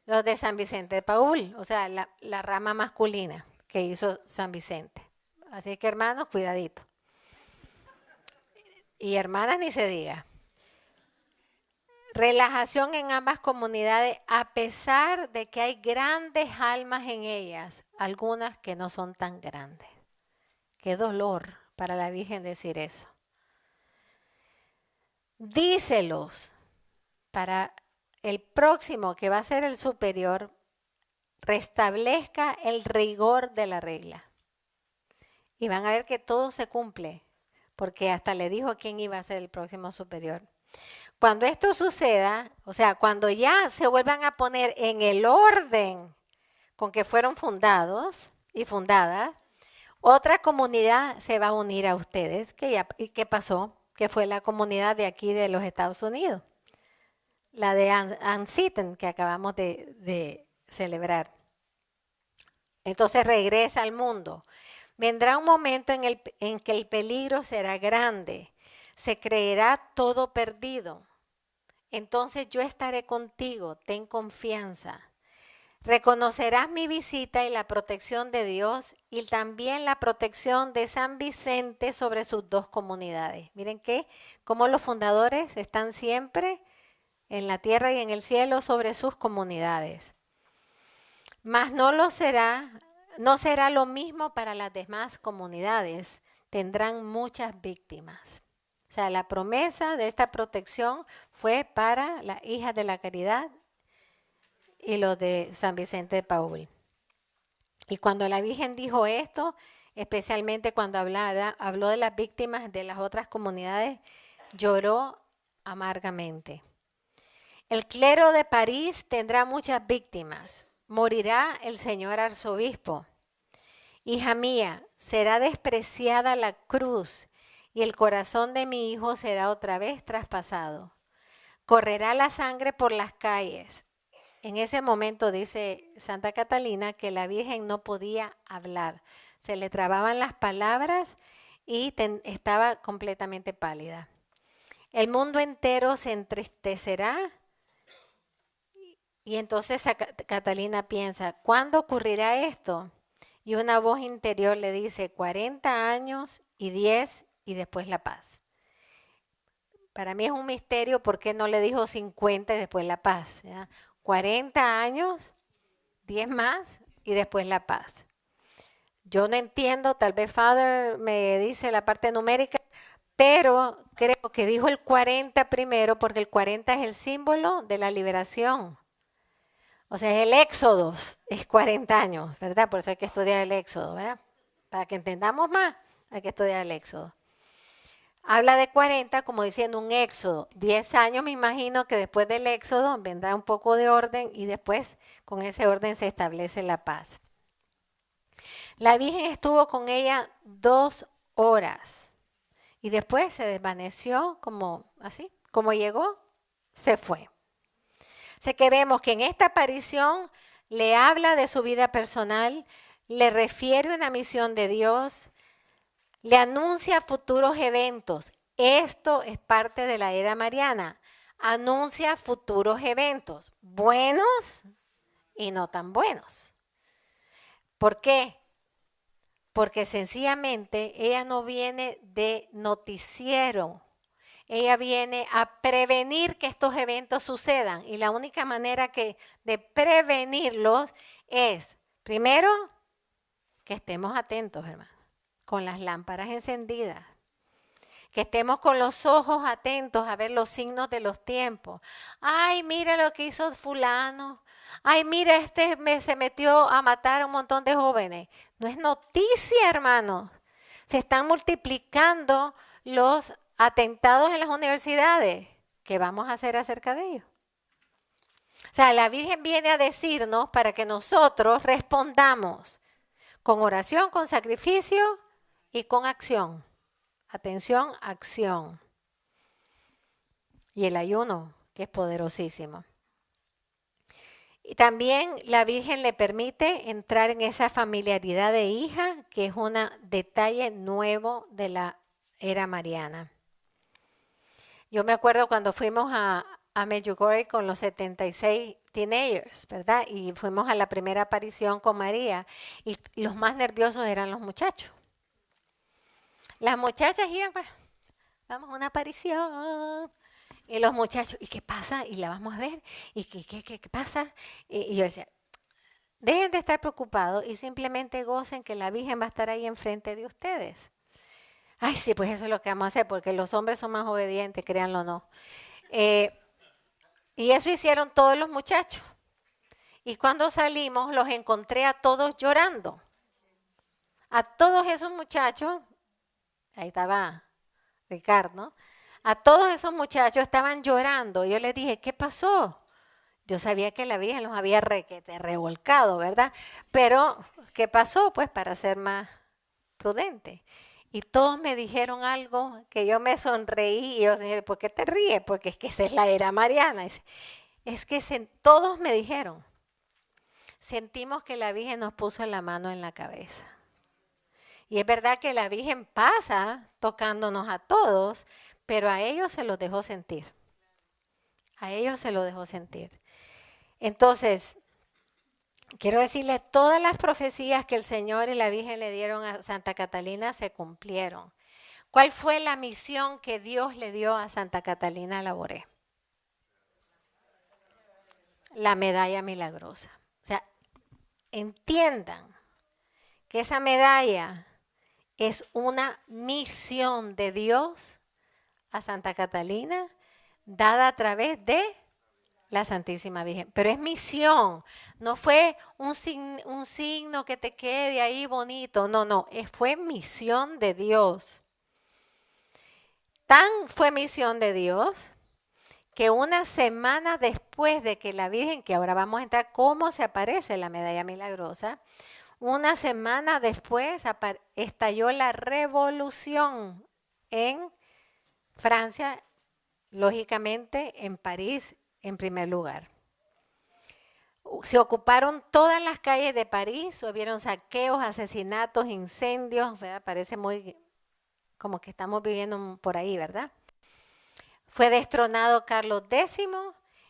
de San Vicente de Paúl, o sea, la rama masculina que hizo San Vicente. Así que hermanos, cuidadito. Y hermanas, ni se diga. Relajación en ambas comunidades, a pesar de que hay grandes almas en ellas, algunas que no son tan grandes. Qué dolor para la Virgen decir eso. Dícelos para el próximo, que va a ser el superior, restablezca el rigor de la regla. Y van a ver que todo se cumple, porque hasta le dijo quién iba a ser el próximo superior. Cuando esto suceda, o sea, cuando ya se vuelvan a poner en el orden con que fueron fundados y fundadas, otra comunidad se va a unir a ustedes. ¿Y qué pasó? Que fue la comunidad de aquí de los Estados Unidos, la de Ansiten, que acabamos de celebrar. Entonces regresa al mundo. Vendrá un momento en que el peligro será grande, se creerá todo perdido. Entonces yo estaré contigo, ten confianza. Reconocerás mi visita y la protección de Dios y también la protección de San Vicente sobre sus dos comunidades. Miren cómo los fundadores están siempre en la tierra y en el cielo sobre sus comunidades. Mas no será lo mismo para las demás comunidades, tendrán muchas víctimas. O sea, la promesa de esta protección fue para las hijas de la caridad y los de San Vicente de Paúl. Y cuando la Virgen dijo esto, especialmente cuando habló de las víctimas de las otras comunidades, lloró amargamente. El clero de París tendrá muchas víctimas. Morirá el señor arzobispo. Hija mía, será despreciada la cruz y el corazón de mi hijo será otra vez traspasado. Correrá la sangre por las calles. En ese momento dice Santa Catalina que la Virgen no podía hablar. Se le trababan las palabras y estaba completamente pálida. El mundo entero se entristecerá. Y entonces Catalina piensa, ¿cuándo ocurrirá esto? Y una voz interior le dice, 40 años y 10 y después la paz. Para mí es un misterio por qué no le dijo 50 y después la paz. ¿Ya? 40 años, 10 más y después la paz. Yo no entiendo, tal vez Father me dice la parte numérica, pero creo que dijo el 40 primero porque el 40 es el símbolo de la liberación. O sea, el Éxodo es 40 años, ¿verdad? Por eso hay que estudiar el Éxodo, ¿verdad? Para que entendamos más, hay que estudiar el Éxodo. Habla de 40 como diciendo un éxodo. 10 años me imagino que después del éxodo vendrá un poco de orden y después con ese orden se establece la paz. La Virgen estuvo con ella 2 horas y después se desvaneció como así, como llegó, se fue. Así que vemos que en esta aparición le habla de su vida personal, le refiere una misión de Dios, le anuncia futuros eventos. Esto es parte de la era mariana. Anuncia futuros eventos, buenos y no tan buenos. ¿Por qué? Porque sencillamente ella no viene de noticiero. Ella viene a prevenir que estos eventos sucedan. Y la única manera de prevenirlos es, primero, que estemos atentos, hermano, con las lámparas encendidas. Que estemos con los ojos atentos a ver los signos de los tiempos. Ay, mira lo que hizo fulano. Ay, mira, se metió a matar a un montón de jóvenes. No es noticia, hermanos. Se están multiplicando los atentados en las universidades. ¿Qué vamos a hacer acerca de ellos? O sea, la Virgen viene a decirnos para que nosotros respondamos con oración, con sacrificio y con acción. Atención, acción. Y el ayuno, que es poderosísimo. Y también la Virgen le permite entrar en esa familiaridad de hija, que es un detalle nuevo de la era mariana. Yo me acuerdo cuando fuimos a Medjugorje con los 76 teenagers, ¿verdad? Y fuimos a la primera aparición con María y los más nerviosos eran los muchachos. Las muchachas iban, pues, vamos a una aparición. Y los muchachos, ¿y qué pasa? Y la vamos a ver. ¿Y qué pasa? Y yo decía, dejen de estar preocupados y simplemente gocen que la Virgen va a estar ahí enfrente de ustedes. Ay, sí, pues eso es lo que vamos a hacer, porque los hombres son más obedientes, créanlo o no. Y eso hicieron todos los muchachos. Y cuando salimos, los encontré a todos llorando. A todos esos muchachos, ahí estaba Ricardo, ¿no? A todos esos muchachos estaban llorando. Yo les dije, ¿qué pasó? Yo sabía que la Virgen los había revolcado, ¿verdad? Pero, ¿qué pasó? Pues para ser más prudente. Y todos me dijeron algo que yo me sonreí y yo dije, ¿por qué te ríes? Porque es que esa es la era mariana. Es que todos me dijeron, sentimos que la Virgen nos puso la mano en la cabeza. Y es verdad que la Virgen pasa tocándonos a todos, pero a ellos se los dejó sentir. A ellos se los dejó sentir. Entonces, quiero decirles, todas las profecías que el Señor y la Virgen le dieron a Santa Catalina se cumplieron. ¿Cuál fue la misión que Dios le dio a Santa Catalina Laboré? La medalla milagrosa. O sea, entiendan que esa medalla es una misión de Dios a Santa Catalina dada a través de la Santísima Virgen. Pero es misión, no fue un signo que te quede ahí bonito, no, fue misión de Dios. Tan fue misión de Dios que una semana después de que la Virgen, que ahora vamos a entrar cómo se aparece la medalla milagrosa, una semana después estalló la revolución en Francia, lógicamente en París en primer lugar. Se ocuparon todas las calles de París, hubieron saqueos, asesinatos, incendios, ¿verdad? Parece muy como que estamos viviendo por ahí, ¿verdad? Fue destronado Carlos X,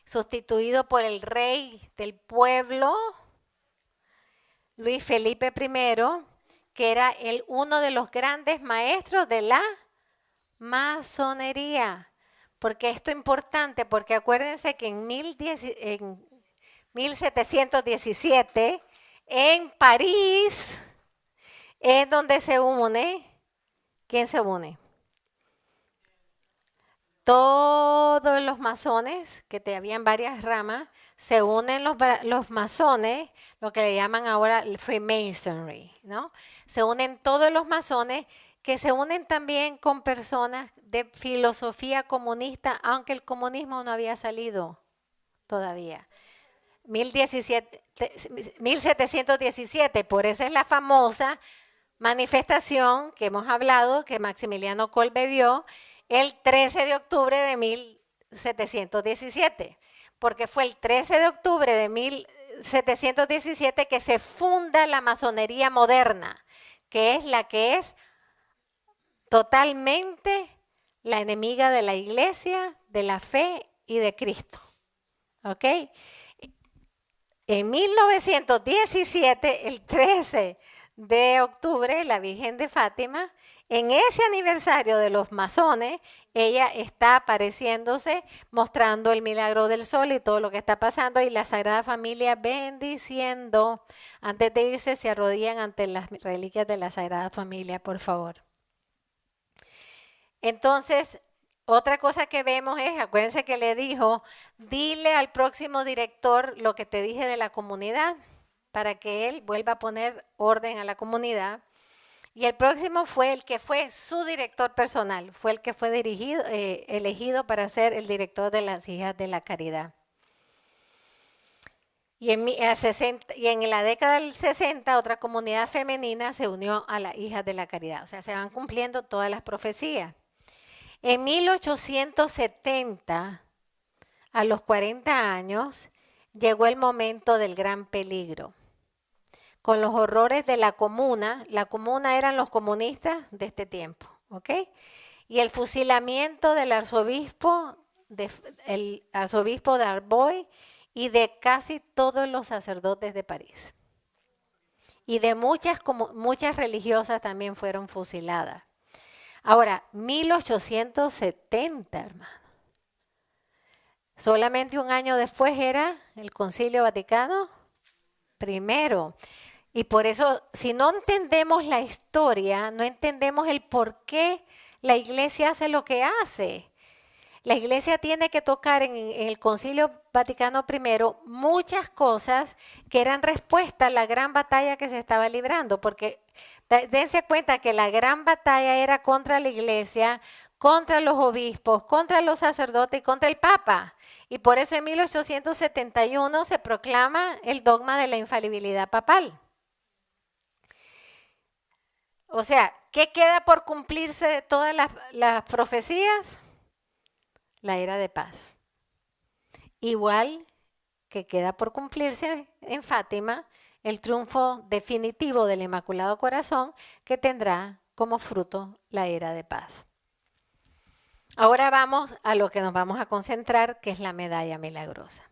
sustituido por el rey del pueblo, Luis Felipe I, que era uno de los grandes maestros de la masonería. Porque esto es importante, porque acuérdense que en 1717, en París, es donde se une. ¿Quién se une? Todos los masones, que habían varias ramas, se unen los masones, lo que le llaman ahora el Freemasonry, ¿no? Se unen todos los masones, que se unen también con personas de filosofía comunista, aunque el comunismo no había salido todavía. 1717, por eso es la famosa manifestación que hemos hablado, que Maximiliano Kolbe vio el 13 de octubre de 1717, porque fue el 13 de octubre de 1717 que se funda la masonería moderna, que es la que es totalmente la enemiga de la iglesia, de la fe y de Cristo. ¿Ok? En 1917, el 13 de octubre, la Virgen de Fátima, en ese aniversario de los masones, ella está apareciéndose, mostrando el milagro del sol y todo lo que está pasando, y la Sagrada Familia bendiciendo. Antes de irse, se arrodillan ante las reliquias de la Sagrada Familia, por favor. Entonces, otra cosa que vemos es, acuérdense que le dijo, dile al próximo director lo que te dije de la comunidad, para que él vuelva a poner orden a la comunidad. Y el próximo fue el que fue su director personal, fue el que fue elegido para ser el director de las Hijas de la Caridad. Y en la década del 60, otra comunidad femenina se unió a las Hijas de la Caridad. O sea, se van cumpliendo todas las profecías. En 1870, a los 40 años, llegó el momento del gran peligro. Con los horrores de la comuna eran los comunistas de este tiempo, ¿ok? Y el fusilamiento del arzobispo de Arbois y de casi todos los sacerdotes de París. Y de muchas religiosas también fueron fusiladas. Ahora, 1870, hermano. Solamente un año después era el Concilio Vaticano I. Y por eso, si no entendemos la historia, no entendemos el por qué la iglesia hace lo que hace. La iglesia tiene que tocar en el Concilio Vaticano I muchas cosas que eran respuesta a la gran batalla que se estaba librando, porque dense cuenta que la gran batalla era contra la iglesia, contra los obispos, contra los sacerdotes y contra el Papa. Y por eso en 1871 se proclama el dogma de la infalibilidad papal. O sea, ¿qué queda por cumplirse de todas las profecías? La era de paz. Igual que queda por cumplirse en Fátima el triunfo definitivo del Inmaculado Corazón, que tendrá como fruto la era de paz. Ahora vamos a lo que nos vamos a concentrar, que es la medalla milagrosa.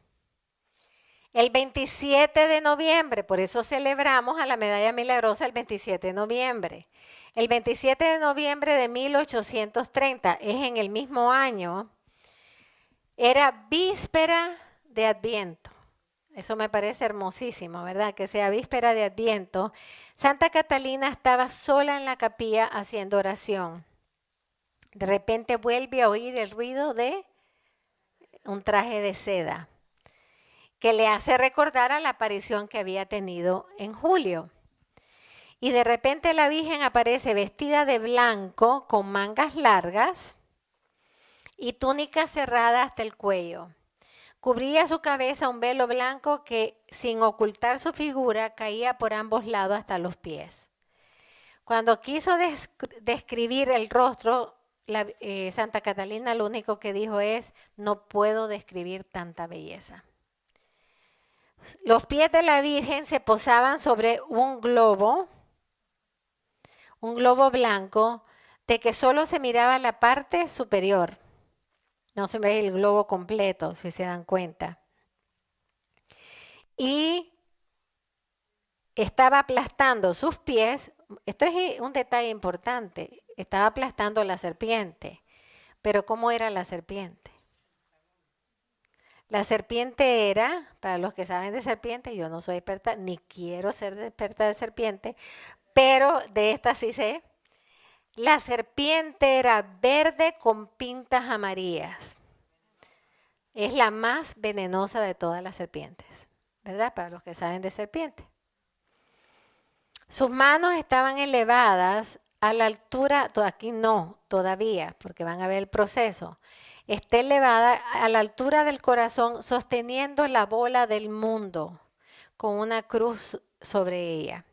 El 27 de noviembre, por eso celebramos a la medalla milagrosa el 27 de noviembre. El 27 de noviembre de 1830, es en el mismo año, era víspera de Adviento. Eso me parece hermosísimo, ¿verdad? Que sea víspera de Adviento. Santa Catalina estaba sola en la capilla haciendo oración. De repente vuelve a oír el ruido de un traje de seda, que le hace recordar a la aparición que había tenido en julio. Y de repente la Virgen aparece vestida de blanco, con mangas largas y túnica cerrada hasta el cuello. Cubría su cabeza un velo blanco que, sin ocultar su figura, caía por ambos lados hasta los pies. Cuando quiso describir el rostro, Santa Catalina lo único que dijo es: no puedo describir tanta belleza. Los pies de la Virgen se posaban sobre un globo blanco, de que solo se miraba la parte superior. No se ve el globo completo, si se dan cuenta. Y estaba aplastando sus pies. Esto es un detalle importante. Estaba aplastando la serpiente. Pero ¿cómo era la serpiente? La serpiente era, para los que saben de serpiente, yo no soy experta, ni quiero ser experta de serpiente, pero de esta sí sé. La serpiente era verde con pintas amarillas. Es la más venenosa de todas las serpientes, ¿verdad? Para los que saben de serpiente. Sus manos estaban elevadas a la altura, aquí no, todavía, porque van a ver el proceso. Está elevada a la altura del corazón, sosteniendo la bola del mundo, con una cruz sobre ella.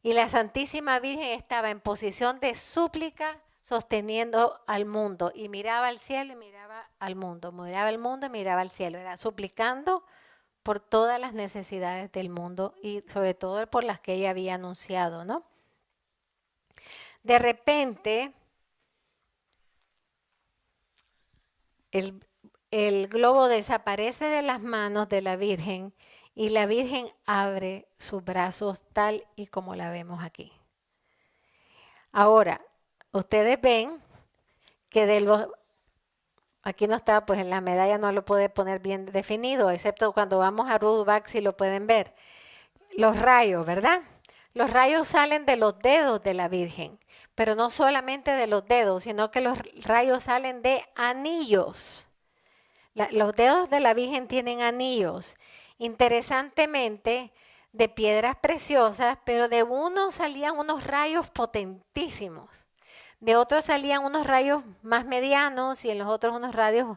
Y la Santísima Virgen estaba en posición de súplica, sosteniendo al mundo, y miraba al cielo y miraba al mundo, miraba al mundo y miraba al cielo. Era suplicando por todas las necesidades del mundo y sobre todo por las que ella había anunciado, ¿no? De repente, el, el globo desaparece de las manos de la Virgen y la Virgen abre sus brazos tal y como la vemos aquí. Ahora, ustedes ven que de los... Aquí no está, pues en la medalla no lo puede poner bien definido, excepto cuando vamos a Rudeback si lo pueden ver. Los rayos, ¿verdad? Los rayos salen de los dedos de la Virgen, pero no solamente de los dedos, sino que los rayos salen de anillos. Los dedos de la Virgen tienen anillos. Interesantemente, de piedras preciosas, pero de uno salían unos rayos potentísimos. De otros salían unos rayos más medianos y en los otros unos rayos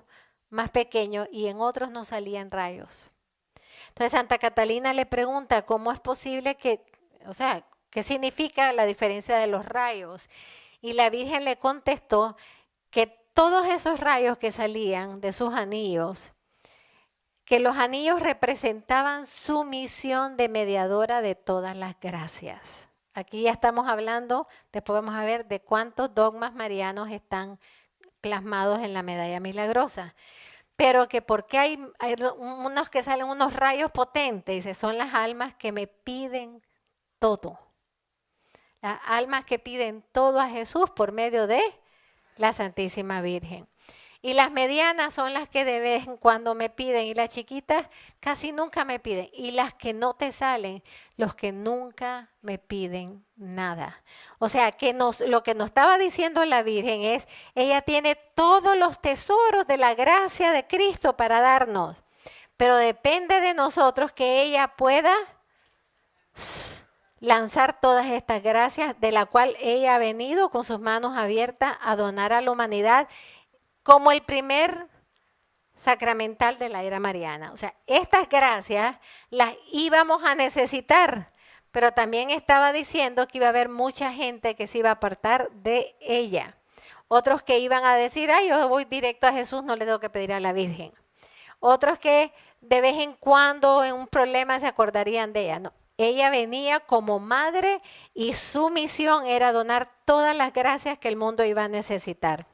más pequeños y en otros no salían rayos. Entonces Santa Catalina le pregunta cómo es posible que, o sea, qué significa la diferencia de los rayos. Y la Virgen le contestó que todos esos rayos que salían de sus anillos, que los anillos representaban su misión de mediadora de todas las gracias. Aquí ya estamos hablando, después vamos a ver de cuántos dogmas marianos están plasmados en la medalla milagrosa. Pero que porque hay unos que salen unos rayos potentes, y son las almas que me piden todo. Las almas que piden todo a Jesús por medio de la Santísima Virgen. Y las medianas son las que de vez en cuando me piden y las chiquitas casi nunca me piden. Y las que no te salen, los que nunca me piden nada. O sea, que lo que nos estaba diciendo la Virgen es, ella tiene todos los tesoros de la gracia de Cristo para darnos. Pero depende de nosotros que ella pueda lanzar todas estas gracias de la cual ella ha venido con sus manos abiertas a donar a la humanidad como el primer sacramental de la era mariana. O sea, estas gracias las íbamos a necesitar, pero también estaba diciendo que iba a haber mucha gente que se iba a apartar de ella. Otros que iban a decir, ay, yo voy directo a Jesús, no le tengo que pedir a la Virgen. Otros que de vez en cuando en un problema se acordarían de ella. No, ella venía como madre y su misión era donar todas las gracias que el mundo iba a necesitar.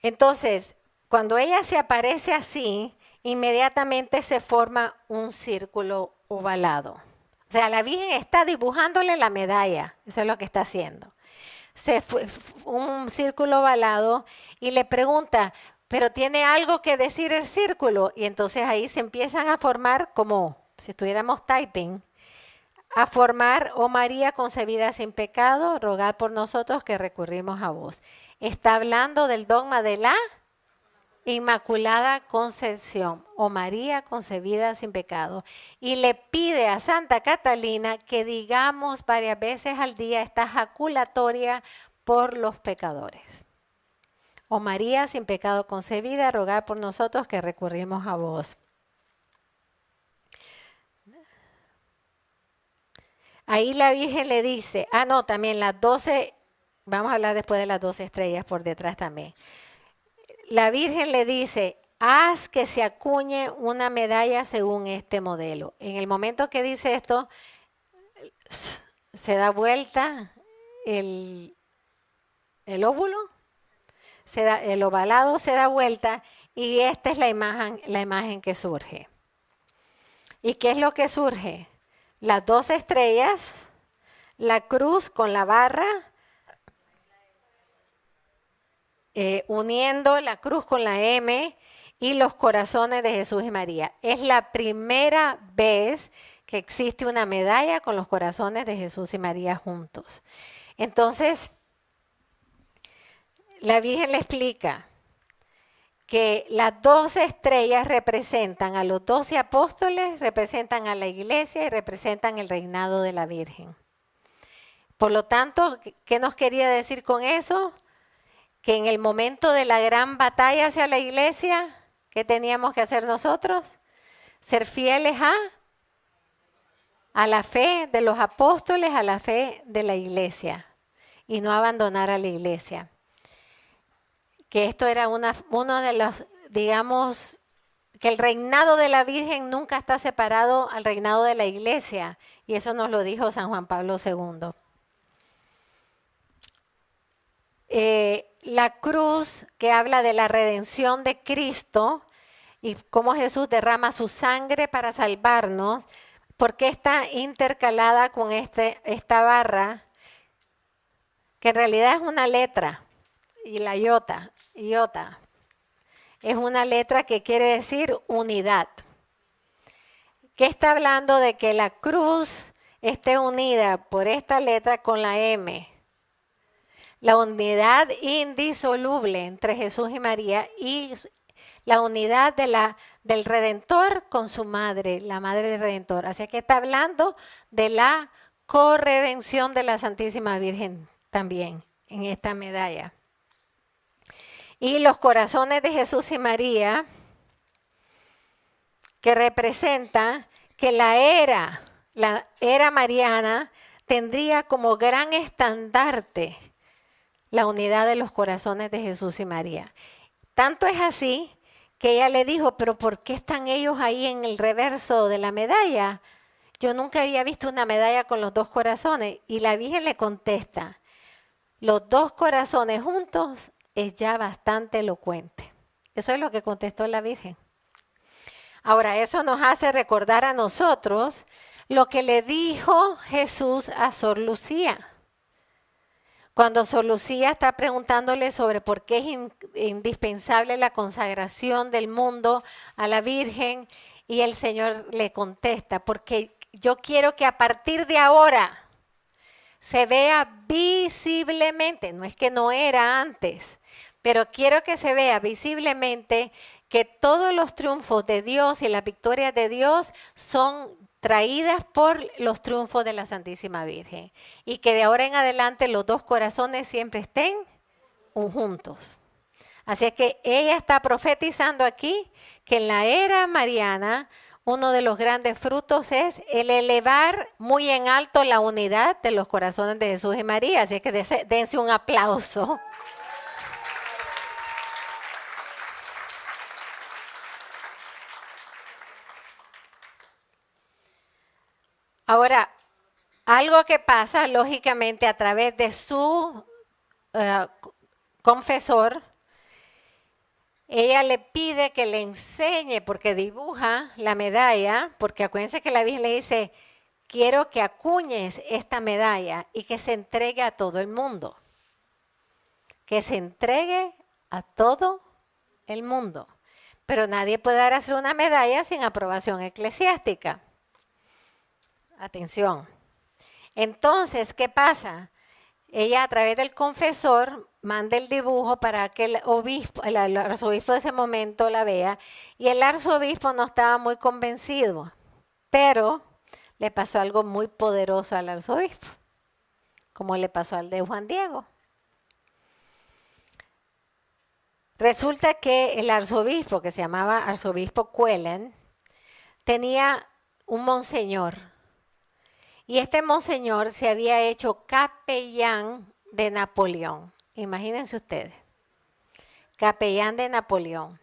Entonces, cuando ella se aparece así, inmediatamente se forma un círculo ovalado. O sea, la Virgen está dibujándole la medalla, eso es lo que está haciendo. Un círculo ovalado y le pregunta, ¿pero tiene algo que decir el círculo? Y entonces ahí se empiezan a formar, como si estuviéramos typing, a formar, oh María concebida sin pecado, rogad por nosotros que recurrimos a vos. Está hablando del dogma de la Inmaculada Concepción, o María concebida sin pecado. Y le pide a Santa Catalina que digamos varias veces al día esta jaculatoria por los pecadores. Oh María sin pecado concebida, rogad por nosotros que recurrimos a vos. Ahí la Virgen le dice, también las 12, vamos a hablar después de las 12 estrellas por detrás también. La Virgen le dice, haz que se acuñe una medalla según este modelo. En el momento que dice esto, se da vuelta el óvulo, el ovalado se da vuelta y esta es la imagen que surge. ¿Y qué es lo que surge? Las 12 estrellas, la cruz con la barra, uniendo la cruz con la M y los corazones de Jesús y María. Es la primera vez que existe una medalla con los corazones de Jesús y María juntos. Entonces, la Virgen le explica que las 12 estrellas representan a los 12 apóstoles, representan a la iglesia y representan el reinado de la Virgen. Por lo tanto, ¿qué nos quería decir con eso? Que en el momento de la gran batalla hacia la iglesia, ¿qué teníamos que hacer nosotros? Ser fieles a la fe de los apóstoles, a la fe de la iglesia y no abandonar a la iglesia. Que esto era uno de los, digamos, que el reinado de la Virgen nunca está separado al reinado de la iglesia. Y eso nos lo dijo San Juan Pablo II. la cruz que habla de la redención de Cristo y cómo Jesús derrama su sangre para salvarnos, ¿por qué está intercalada con esta barra? Que en realidad es una letra, y la iota, es una letra que quiere decir unidad. ¿Qué está hablando de que la cruz esté unida por esta letra con la M? La unidad indisoluble entre Jesús y María y la unidad del Redentor con su madre, la madre del Redentor. Así que está hablando de la corredención de la Santísima Virgen también en esta medalla. Y los corazones de Jesús y María, que representa que la era mariana tendría como gran estandarte la unidad de los corazones de Jesús y María. Tanto es así que ella le dijo, pero ¿por qué están ellos ahí en el reverso de la medalla? Yo nunca había visto una medalla con los dos corazones. Y la Virgen le contesta, los dos corazones juntos es ya bastante elocuente. Eso es lo que contestó la Virgen. Ahora, eso nos hace recordar a nosotros lo que le dijo Jesús a Sor Lucía. Cuando Sor Lucía está preguntándole sobre por qué es indispensable la consagración del mundo a la Virgen, y el Señor le contesta, porque yo quiero que a partir de ahora se vea visiblemente, no es que no era antes, pero quiero que se vea visiblemente que todos los triunfos de Dios y las victorias de Dios son traídas por los triunfos de la Santísima Virgen. Y que de ahora en adelante los dos corazones siempre estén juntos. Así es que ella está profetizando aquí que en la era mariana uno de los grandes frutos es el elevar muy en alto la unidad de los corazones de Jesús y María. Así es que dense un aplauso. Ahora, algo que pasa lógicamente a través de su confesor, ella le pide que le enseñe, porque dibuja la medalla, porque acuérdense que la Virgen le dice, quiero que acuñes esta medalla y que se entregue a todo el mundo. Que se entregue a todo el mundo. Pero nadie puede dar a hacer una medalla sin aprobación eclesiástica. Atención. Entonces, ¿qué pasa? Ella a través del confesor manda el dibujo para que el arzobispo de ese momento la vea, y el arzobispo no estaba muy convencido, pero le pasó algo muy poderoso al arzobispo, como le pasó al de Juan Diego. Resulta que el arzobispo, que se llamaba arzobispo Cuelen, tenía un monseñor. Y este monseñor se había hecho capellán de Napoleón. Imagínense ustedes. Capellán de Napoleón.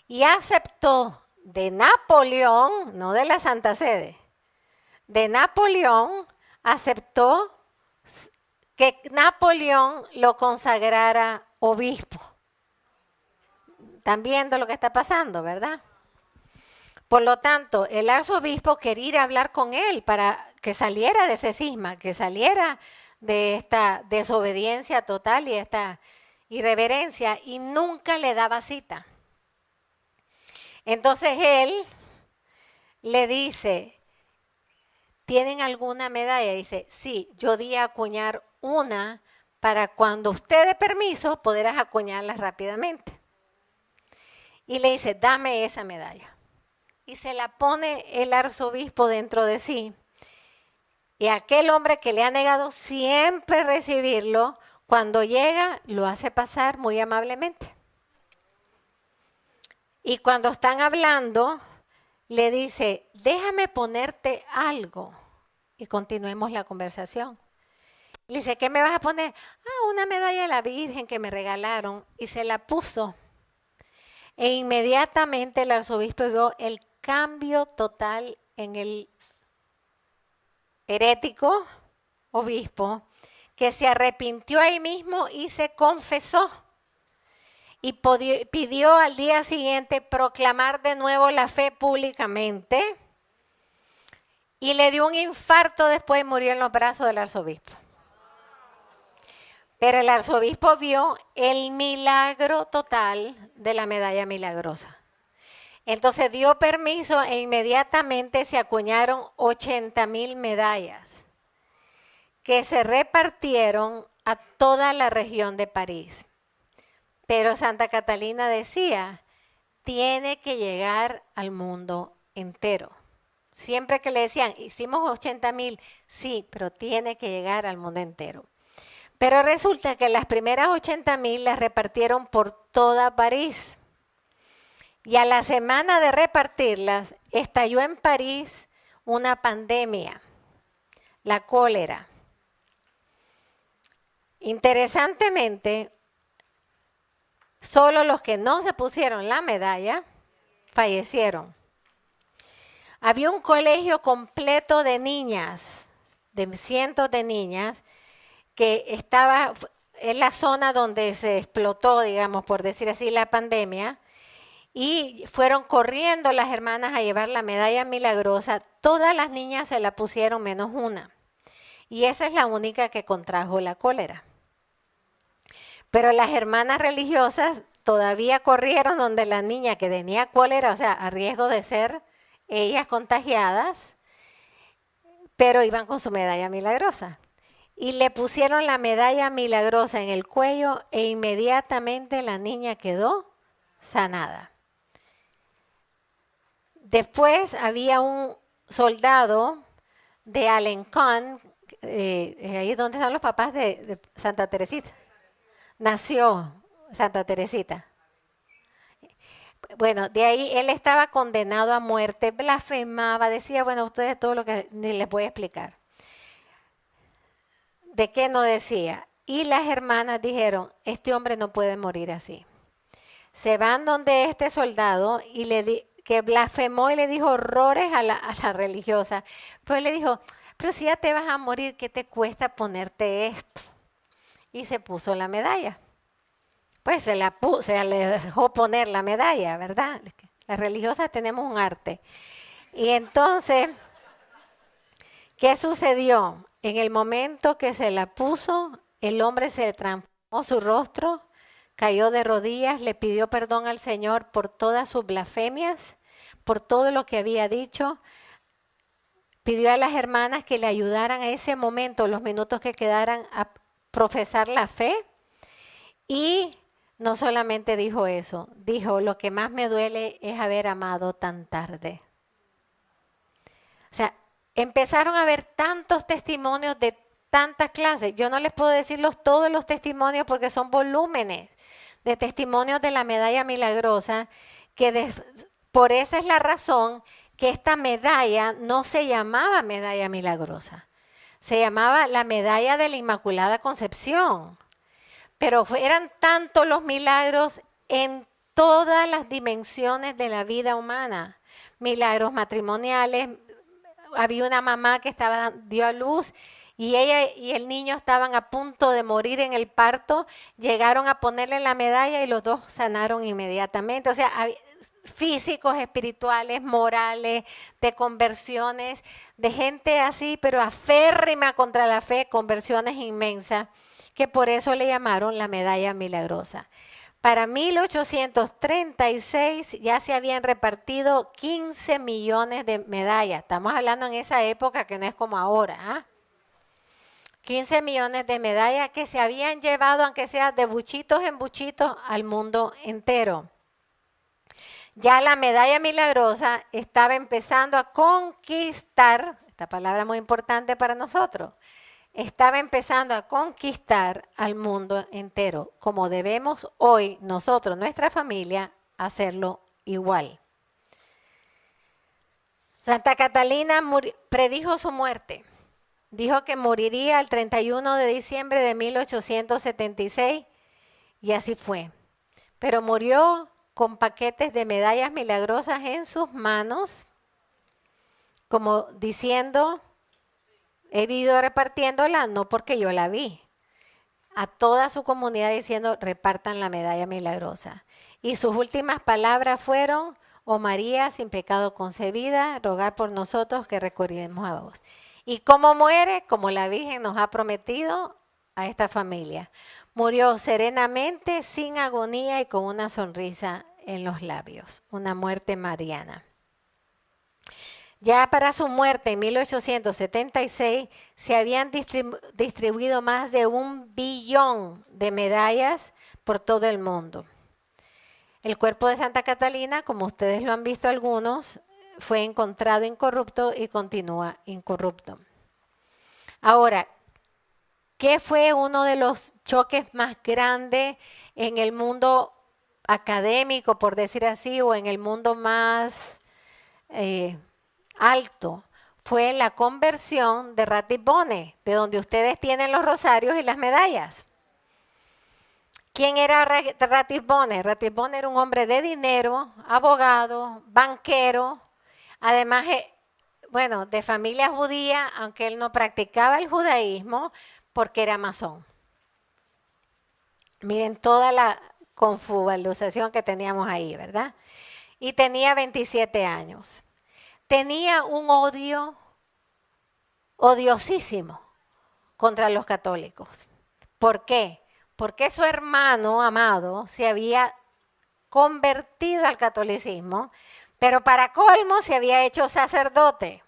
Y aceptó de Napoleón, no de la Santa Sede, de Napoleón, aceptó que Napoleón lo consagrara obispo. Están viendo lo que está pasando, ¿verdad? Por lo tanto, el arzobispo quería ir a hablar con él para que saliera de ese cisma, que saliera de esta desobediencia total y esta irreverencia, y nunca le daba cita. Entonces él le dice, ¿tienen alguna medalla? Dice, sí, yo di a acuñar una para cuando usted dé permiso, poderás acuñarla rápidamente. Y le dice, dame esa medalla. Y se la pone el arzobispo dentro de sí. Y aquel hombre que le ha negado siempre recibirlo, cuando llega, lo hace pasar muy amablemente. Y cuando están hablando, le dice, déjame ponerte algo. Y continuemos la conversación. Le dice, ¿qué me vas a poner? Una medalla de la Virgen que me regalaron. Y se la puso. E inmediatamente el arzobispo vio el cambio total en el herético obispo, que se arrepintió ahí mismo y se confesó. Y pidió al día siguiente proclamar de nuevo la fe públicamente. Y le dio un infarto después y murió en los brazos del arzobispo. Pero el arzobispo vio el milagro total de la medalla milagrosa. Entonces dio permiso e inmediatamente se acuñaron 80,000 medallas que se repartieron a toda la región de París. Pero Santa Catalina decía, tiene que llegar al mundo entero. Siempre que le decían, hicimos 80,000, sí, pero tiene que llegar al mundo entero. Pero resulta que las primeras 80,000 las repartieron por toda París. Y a la semana de repartirlas, estalló en París una pandemia, la cólera. Interesantemente, solo los que no se pusieron la medalla fallecieron. Había un colegio completo de niñas, de cientos de niñas, que estaba en la zona donde se explotó, digamos, por decir así, la pandemia, y fueron corriendo las hermanas a llevar la medalla milagrosa. Todas las niñas se la pusieron menos una. Y esa es la única que contrajo la cólera. Pero las hermanas religiosas todavía corrieron donde la niña que tenía cólera, o sea, a riesgo de ser ellas contagiadas, pero iban con su medalla milagrosa. Y le pusieron la medalla milagrosa en el cuello e inmediatamente la niña quedó sanada. Después había un soldado de Alencón, ahí donde están los papás de Santa Teresita. Nació Santa Teresita. Bueno, de ahí él estaba condenado a muerte, blasfemaba, decía, bueno, ustedes todo lo que ni les voy a explicar. ¿De qué no decía? Y las hermanas dijeron, este hombre no puede morir así. Se van donde este soldado y que blasfemó y le dijo horrores a la religiosa. Pero él le dijo, pero si ya te vas a morir, ¿qué te cuesta ponerte esto? Y se puso la medalla. Pues se le dejó poner la medalla, ¿verdad? Las religiosas tenemos un arte. Y entonces, ¿qué sucedió? En el momento que se la puso, el hombre se transformó su rostro, cayó de rodillas, le pidió perdón al Señor por todas sus blasfemias, por todo lo que había dicho. Pidió a las hermanas que le ayudaran a ese momento, los minutos que quedaran, a profesar la fe. Y no solamente dijo eso, dijo, lo que más me duele es haber amado tan tarde. O sea, empezaron a haber tantos testimonios de tantas clases. Yo no les puedo decir todos los testimonios porque son volúmenes de testimonios de la medalla milagrosa, que por esa es la razón que esta medalla no se llamaba medalla milagrosa. Se llamaba la medalla de la Inmaculada Concepción. Pero eran tantos los milagros en todas las dimensiones de la vida humana. Milagros matrimoniales. Había una mamá que dio a luz y ella y el niño estaban a punto de morir en el parto. Llegaron a ponerle la medalla y los dos sanaron inmediatamente. O sea, físicos, espirituales, morales, de conversiones, de gente así, pero aférrima contra la fe, conversiones inmensas, que por eso le llamaron la medalla milagrosa. Para 1836 ya se habían repartido 15 millones de medallas. Estamos hablando en esa época que no es como ahora. 15 millones de medallas que se habían llevado, aunque sea de buchitos en buchitos, al mundo entero. Ya la medalla milagrosa estaba empezando a conquistar, esta palabra muy importante para nosotros, estaba empezando a conquistar al mundo entero, como debemos hoy nosotros, nuestra familia, hacerlo igual. Santa Catalina predijo su muerte. Dijo que moriría el 31 de diciembre de 1876 y así fue. Pero murió con paquetes de medallas milagrosas en sus manos, como diciendo, he ido repartiéndola no porque yo la vi, a toda su comunidad diciendo, repartan la medalla milagrosa. Y sus últimas palabras fueron, oh María, sin pecado concebida, rogad por nosotros que recurrimos a vos. ¿Y cómo muere? Como la Virgen nos ha prometido a esta familia. Murió serenamente, sin agonía y con una sonrisa en los labios. Una muerte mariana. Ya para su muerte en 1876 se habían distribuido más de 1 billón de medallas por todo el mundo. El cuerpo de Santa Catalina, como ustedes lo han visto algunos, fue encontrado incorrupto y continúa incorrupto. Ahora, ¿qué fue uno de los choques más grandes en el mundo académico, por decir así, o en el mundo más alto? Fue la conversión de Ratisbonne, de donde ustedes tienen los rosarios y las medallas. ¿Quién era Ratisbonne? Ratisbonne era un hombre de dinero, abogado, banquero, además, bueno, de familia judía, aunque él no practicaba el judaísmo, porque era masón. Miren toda la confubaluzación que teníamos ahí, ¿verdad? Y tenía 27 años. Tenía un odio odiosísimo contra los católicos. ¿Por qué? Porque su hermano amado se había convertido al catolicismo, pero para colmo se había hecho sacerdote.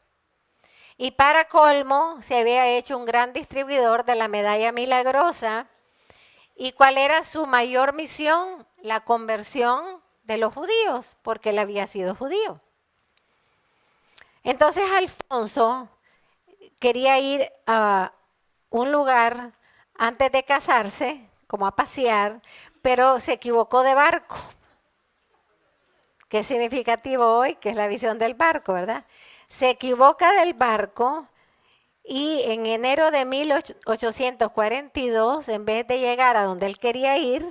Y para colmo se había hecho un gran distribuidor de la medalla milagrosa. ¿Y cuál era su mayor misión? La conversión de los judíos, porque él había sido judío. Entonces Alfonso quería ir a un lugar antes de casarse, como a pasear, pero se equivocó de barco. Qué significativo hoy, que es la visión del barco, ¿verdad? Se equivoca del barco y en enero de 1842, en vez de llegar a donde él quería ir,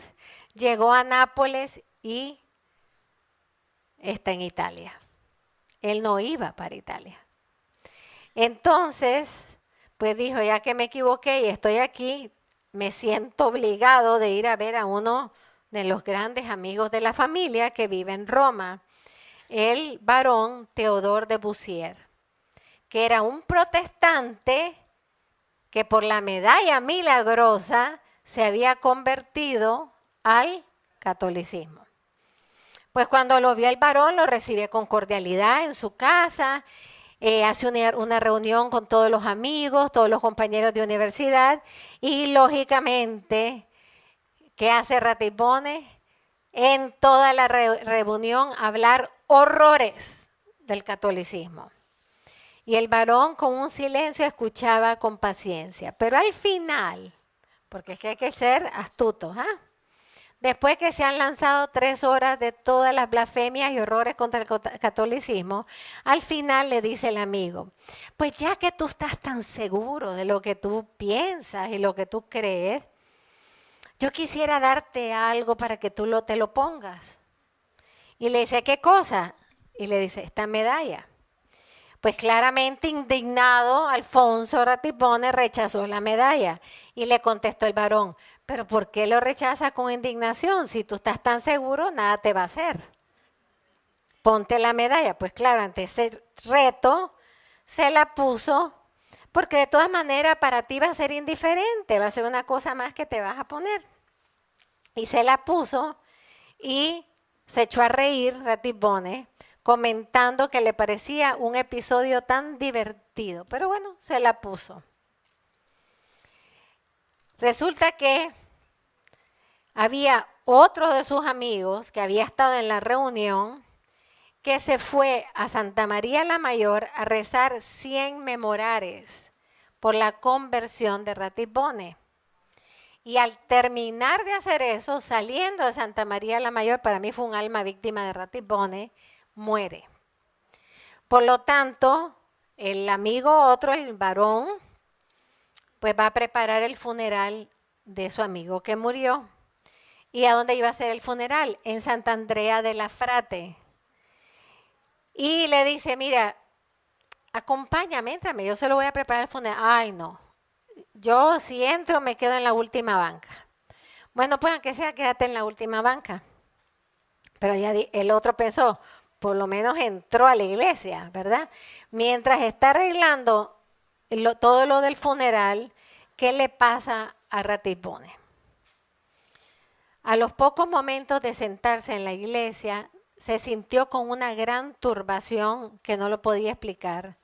llegó a Nápoles y está en Italia. Él no iba para Italia. Entonces, pues dijo, ya que me equivoqué y estoy aquí, me siento obligado de ir a ver a uno de los grandes amigos de la familia que vive en Roma, el barón Teodor de Bussier, que era un protestante que por la medalla milagrosa se había convertido al catolicismo. Pues cuando lo vio el varón, lo recibe con cordialidad en su casa, hace una reunión con todos los amigos, todos los compañeros de universidad y lógicamente, ¿qué hace Ratisbonne? En toda la reunión hablar horrores del catolicismo. Y el varón con un silencio escuchaba con paciencia, pero al final, porque es que hay que ser astutos, ¿ah? Después que se han lanzado 3 horas de todas las blasfemias y horrores contra el catolicismo, al final le dice el amigo, pues ya que tú estás tan seguro de lo que tú piensas y lo que tú crees, yo quisiera darte algo para que tú te lo pongas. Y le dice, ¿qué cosa? Y le dice, esta medalla. Pues claramente indignado, Alfonso Ratisbonne rechazó la medalla y le contestó el varón, pero ¿por qué lo rechazas con indignación? Si tú estás tan seguro, nada te va a hacer. Ponte la medalla. Pues claro, ante ese reto se la puso, porque de todas maneras para ti va a ser indiferente, va a ser una cosa más que te vas a poner. Y se la puso y se echó a reír Ratisbonne, comentando que le parecía un episodio tan divertido. Pero bueno, se la puso. Resulta que había otro de sus amigos que había estado en la reunión que se fue a Santa María la Mayor a rezar 100 memorares por la conversión de Ratisbonne. Y al terminar de hacer eso, saliendo de Santa María la Mayor, para mí fue un alma víctima de Ratisbonne, muere. Por lo tanto, el amigo otro, el varón, pues va a preparar el funeral de su amigo que murió. ¿Y a dónde iba a ser el funeral? En Santa Andrea de la Frate. Y le dice, mira, acompáñame, éntrame, yo se lo voy a preparar el funeral. Ay, no, yo si entro me quedo en la última banca. Bueno, pues aunque sea, quédate en la última banca. Pero ya el otro pensó, por lo menos entró a la iglesia, ¿verdad? Mientras está arreglando todo lo del funeral, ¿qué le pasa a Ratibone? A los pocos momentos de sentarse en la iglesia, se sintió con una gran turbación que no lo podía explicar.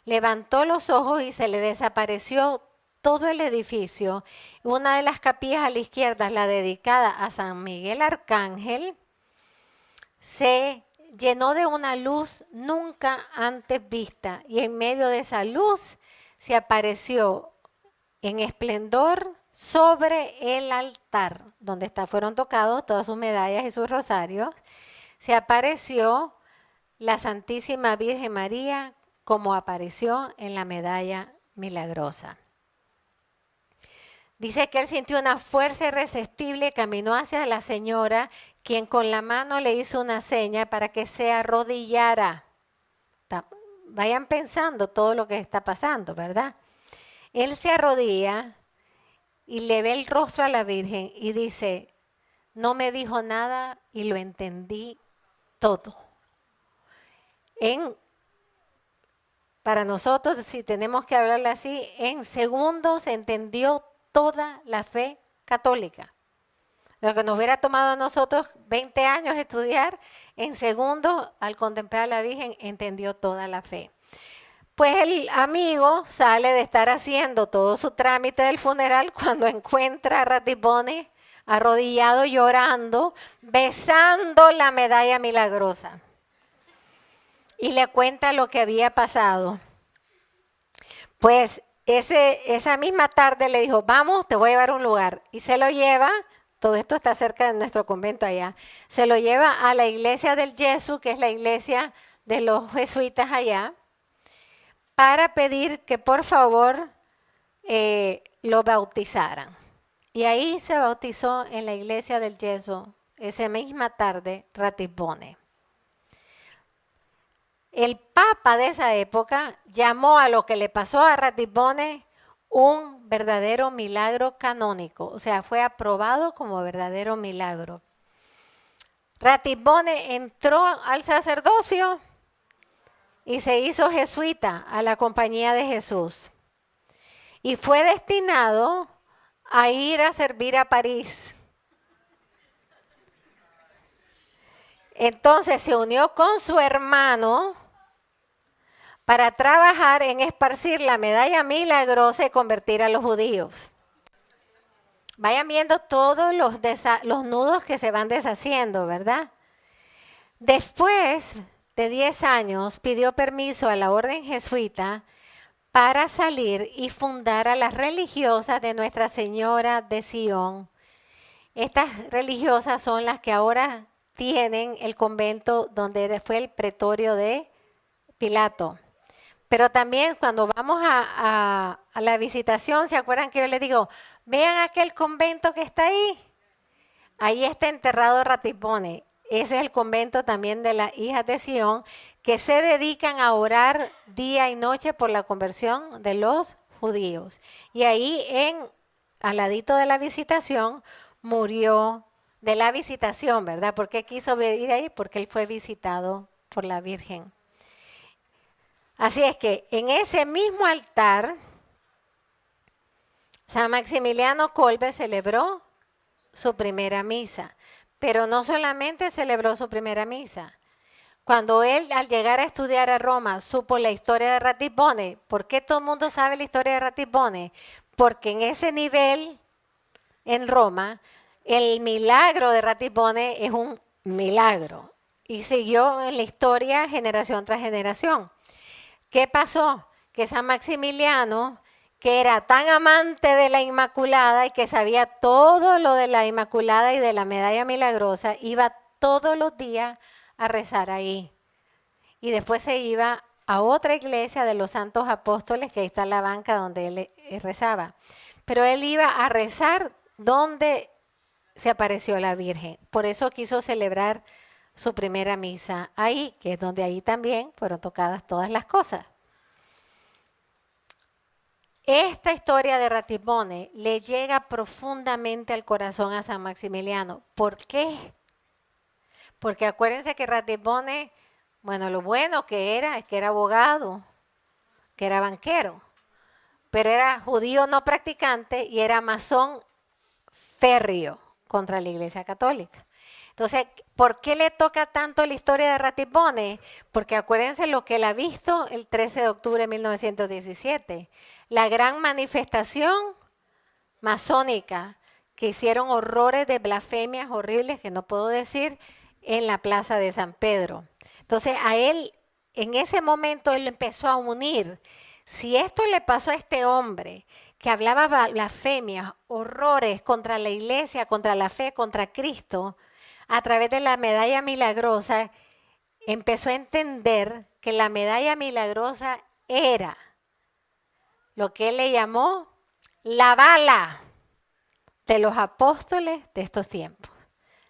Levantó los ojos y se le desapareció todo el edificio. Una de las capillas a la izquierda, la dedicada a San Miguel Arcángel, se llenó de una luz nunca antes vista y en medio de esa luz se apareció en esplendor sobre el altar donde fueron tocados todas sus medallas y sus rosarios. Se apareció la Santísima Virgen María como apareció en la medalla milagrosa. Dice que él sintió una fuerza irresistible, caminó hacia la señora, quien con la mano le hizo una seña para que se arrodillara. Vayan pensando todo lo que está pasando, ¿verdad? Él se arrodilla y le ve el rostro a la Virgen y dice, no me dijo nada y lo entendí todo. Para nosotros, si tenemos que hablarle así, en segundos entendió toda la fe católica. Lo que nos hubiera tomado a nosotros 20 años estudiar, en segundos, al contemplar a la Virgen, entendió toda la fe. Pues el amigo sale de estar haciendo todo su trámite del funeral cuando encuentra a Ratibone arrodillado, llorando, besando la medalla milagrosa. Y le cuenta lo que había pasado. Pues esa misma tarde le dijo, vamos, te voy a llevar a un lugar. Y se lo lleva, todo esto está cerca de nuestro convento allá, se lo lleva a la iglesia del Yesu, que es la iglesia de los jesuitas allá, para pedir que por favor lo bautizaran. Y ahí se bautizó en la iglesia del Yesu, esa misma tarde, Ratibone. El papa de esa época llamó a lo que le pasó a Ratibone un verdadero milagro canónico, o sea, fue aprobado como verdadero milagro. Ratibone entró al sacerdocio y se hizo jesuita a la Compañía de Jesús. Y fue destinado a ir a servir a París. Entonces se unió con su hermano para trabajar en esparcir la medalla milagrosa y convertir a los judíos. Vayan viendo todos los nudos que se van deshaciendo, ¿verdad? Después de 10 años pidió permiso a la orden jesuita para salir y fundar a las religiosas de Nuestra Señora de Sion. Estas religiosas son las que ahora tienen el convento donde fue el pretorio de Pilato. Pero también cuando vamos a la visitación, ¿se acuerdan que yo les digo, vean aquel convento que está ahí? Ahí está enterrado Ratibone. Ese es el convento también de las hijas de Sion, que se dedican a orar día y noche por la conversión de los judíos. Y ahí, al ladito de la visitación, murió de la visitación, ¿verdad? ¿Por qué quiso vivir ahí? Porque él fue visitado por la Virgen. Así es que en ese mismo altar, San Maximiliano Kolbe celebró su primera misa, pero no solamente celebró su primera misa. Cuando él, al llegar a estudiar a Roma, supo la historia de Ratibone. ¿Por qué todo el mundo sabe la historia de Ratibone? Porque en ese nivel, en Roma, el milagro de Ratibone es un milagro. Y siguió en la historia generación tras generación. ¿Qué pasó? Que San Maximiliano, que era tan amante de la Inmaculada y que sabía todo lo de la Inmaculada y de la medalla milagrosa, iba todos los días a rezar ahí. Y después se iba a otra iglesia de los Santos Apóstoles, que ahí está la banca donde él rezaba. Pero él iba a rezar donde se apareció la Virgen. Por eso quiso celebrar su primera misa ahí, que es donde ahí también fueron tocadas todas las cosas. esta historia de Ratisbonne le llega profundamente al corazón a San Maximiliano. ¿Por qué? Porque acuérdense que Ratisbonne, bueno, lo bueno que era es que era abogado, que era banquero, pero era judío no practicante y era masón férreo contra la Iglesia Católica. Entonces, ¿por qué le toca tanto la historia de Ratisbonne? Porque acuérdense lo que él ha visto el 13 de octubre de 1917, la gran manifestación masónica que hicieron horrores de blasfemias horribles que no puedo decir en la plaza de San Pedro. Entonces, a él, en ese momento, él empezó a unir. Si esto le pasó a este hombre que hablaba blasfemias, horrores contra la iglesia, contra la fe, contra Cristo, a través de la medalla milagrosa, empezó a entender que la medalla milagrosa era lo que él le llamó la bala de los apóstoles de estos tiempos,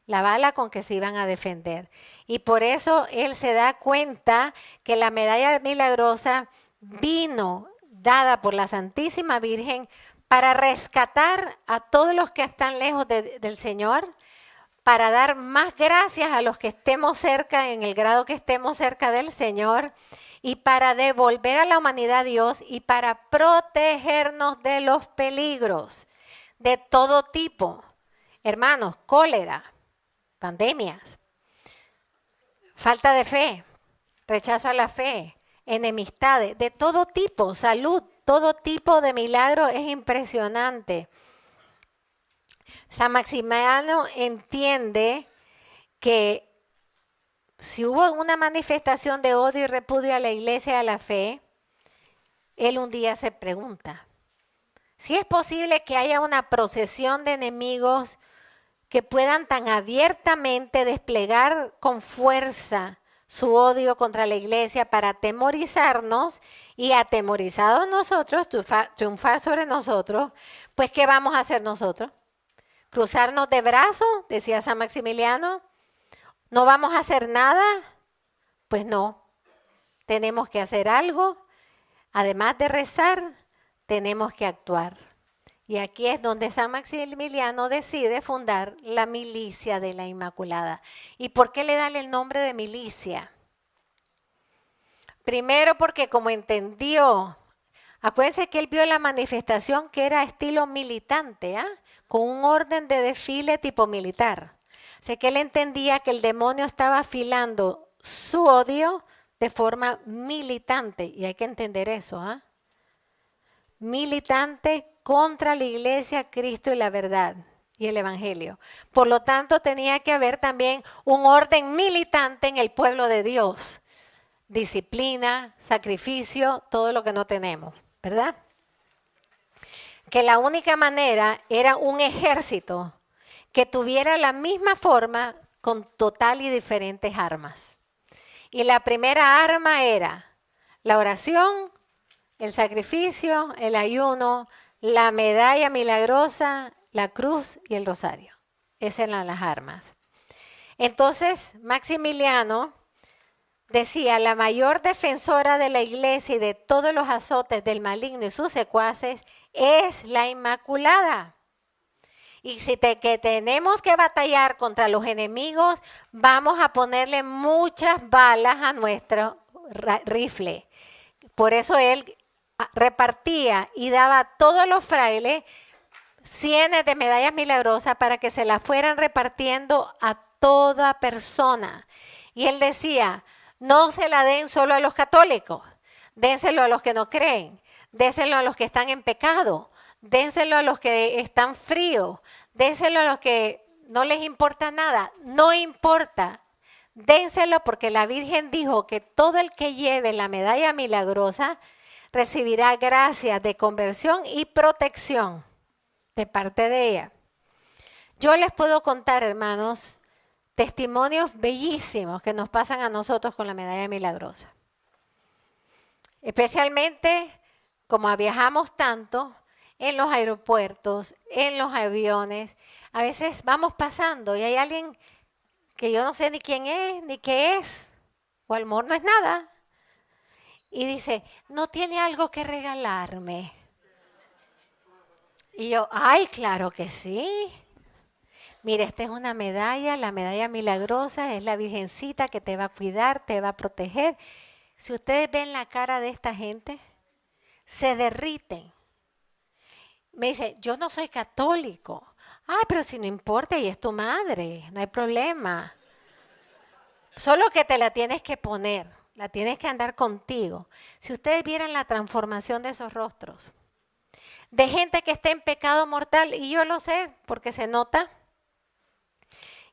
la bala con que se iban a defender. Y por eso él se da cuenta que la medalla milagrosa vino dada por la Santísima Virgen para rescatar a todos los que están lejos del Señor, para dar más gracias a los que estemos cerca, en el grado que estemos cerca del Señor, y para devolver a la humanidad a Dios y para protegernos de los peligros de todo tipo. Hermanos, cólera, pandemias, falta de fe, rechazo a la fe, enemistades, de todo tipo, salud, todo tipo de milagro es impresionante. San Maximiliano entiende que si hubo una manifestación de odio y repudio a la iglesia y a la fe, él un día se pregunta, si es posible que haya una procesión de enemigos que puedan tan abiertamente desplegar con fuerza su odio contra la iglesia para atemorizarnos y atemorizados nosotros, triunfar sobre nosotros, pues ¿qué vamos a hacer nosotros? ¿Cruzarnos de brazos? Decía San Maximiliano. ¿No vamos a hacer nada? Pues no, tenemos que hacer algo. Además de rezar, tenemos que actuar. Y aquí es donde San Maximiliano decide fundar la Milicia de la Inmaculada. ¿Y por qué le da el nombre de milicia? Primero porque como entendió, acuérdense que él vio la manifestación que era estilo militante, con un orden de desfile tipo militar. O sea que él entendía que el demonio estaba afilando su odio de forma militante, y hay que entender eso, militante contra la iglesia, Cristo y la verdad y el evangelio. Por lo tanto, tenía que haber también un orden militante en el pueblo de Dios. Disciplina, sacrificio, todo lo que no tenemos, ¿verdad? Que la única manera era un ejército que tuviera la misma forma con total y diferentes armas. Y la primera arma era la oración, el sacrificio, el ayuno, la medalla milagrosa, la cruz y el rosario. Esas eran las armas. Entonces, Maximiliano decía, la mayor defensora de la iglesia y de todos los azotes del maligno y sus secuaces es la Inmaculada. Y si que tenemos que batallar contra los enemigos, vamos a ponerle muchas balas a nuestro rifle. Por eso él repartía y daba a todos los frailes cienes de medallas milagrosas para que se las fueran repartiendo a toda persona. Y él decía, no se la den solo a los católicos, dénselo a los que no creen, dénselo a los que están en pecado, dénselo a los que están fríos, dénselo a los que no les importa nada, no importa. Dénselo porque la Virgen dijo que todo el que lleve la medalla milagrosa recibirá gracias de conversión y protección de parte de ella. Yo les puedo contar, hermanos, testimonios bellísimos que nos pasan a nosotros con la medalla milagrosa. Especialmente como viajamos tanto en los aeropuertos, en los aviones, a veces vamos pasando y hay alguien que yo no sé ni quién es, ni qué es, o a lo mejor no es nada. Y dice, no tiene algo que regalarme. Y yo, ay, claro que sí. Mira, esta es una medalla, la medalla milagrosa, es la virgencita que te va a cuidar, te va a proteger. Si ustedes ven la cara de esta gente, se derriten. Me dice, yo no soy católico. Ah, pero si no importa, y es tu madre, no hay problema. Solo que te la tienes que poner, la tienes que andar contigo. Si ustedes vieran la transformación de esos rostros, de gente que está en pecado mortal, y yo lo sé porque se nota,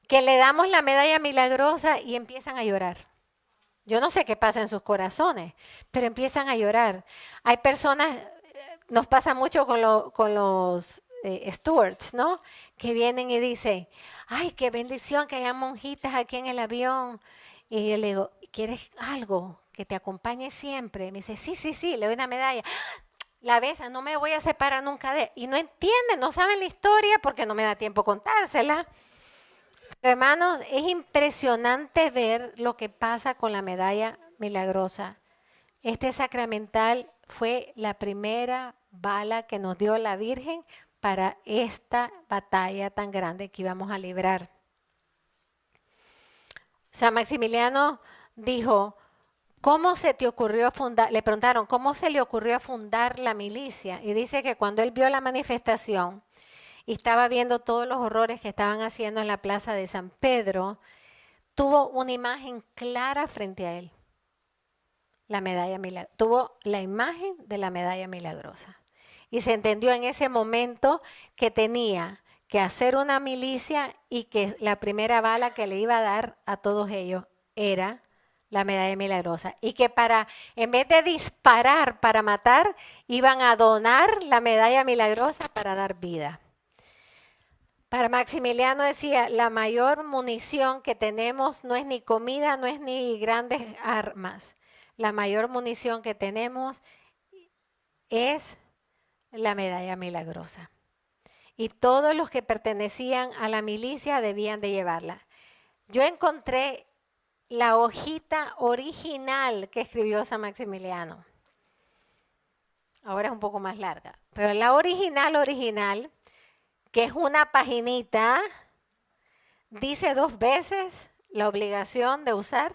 que le damos la medalla milagrosa y empiezan a llorar. Yo no sé qué pasa en sus corazones, pero empiezan a llorar. Hay personas, nos pasa mucho con los stewards, ¿no? Que vienen y dicen, ay, qué bendición que haya monjitas aquí en el avión. Y yo le digo, ¿quieres algo que te acompañe siempre? Me dice, sí, sí, sí, le doy una medalla. La besa, no me voy a separar nunca de él. Y no entienden, no saben la historia porque no me da tiempo contársela. Pero hermanos, es impresionante ver lo que pasa con la medalla milagrosa. Este sacramental fue la primera bala que nos dio la Virgen para esta batalla tan grande que íbamos a librar. San Maximiliano dijo, ¿cómo se te ocurrió fundar? Le preguntaron, ¿cómo se le ocurrió fundar la milicia? Y dice que cuando él vio la manifestación y estaba viendo todos los horrores que estaban haciendo en la plaza de San Pedro, tuvo una imagen clara frente a él. La medalla milagrosa. Tuvo la imagen de la medalla milagrosa. Y se entendió en ese momento que tenía que hacer una milicia y que la primera bala que le iba a dar a todos ellos era la medalla milagrosa. Y que en vez de disparar para matar, iban a donar la medalla milagrosa para dar vida. Para Maximiliano decía, la mayor munición que tenemos no es ni comida, no es ni grandes armas. La mayor munición que tenemos es la medalla milagrosa. Y todos los que pertenecían a la milicia debían de llevarla. Yo encontré la hojita original que escribió San Maximiliano. Ahora es un poco más larga. Pero la original, que es una paginita, dice 2 veces la obligación de usar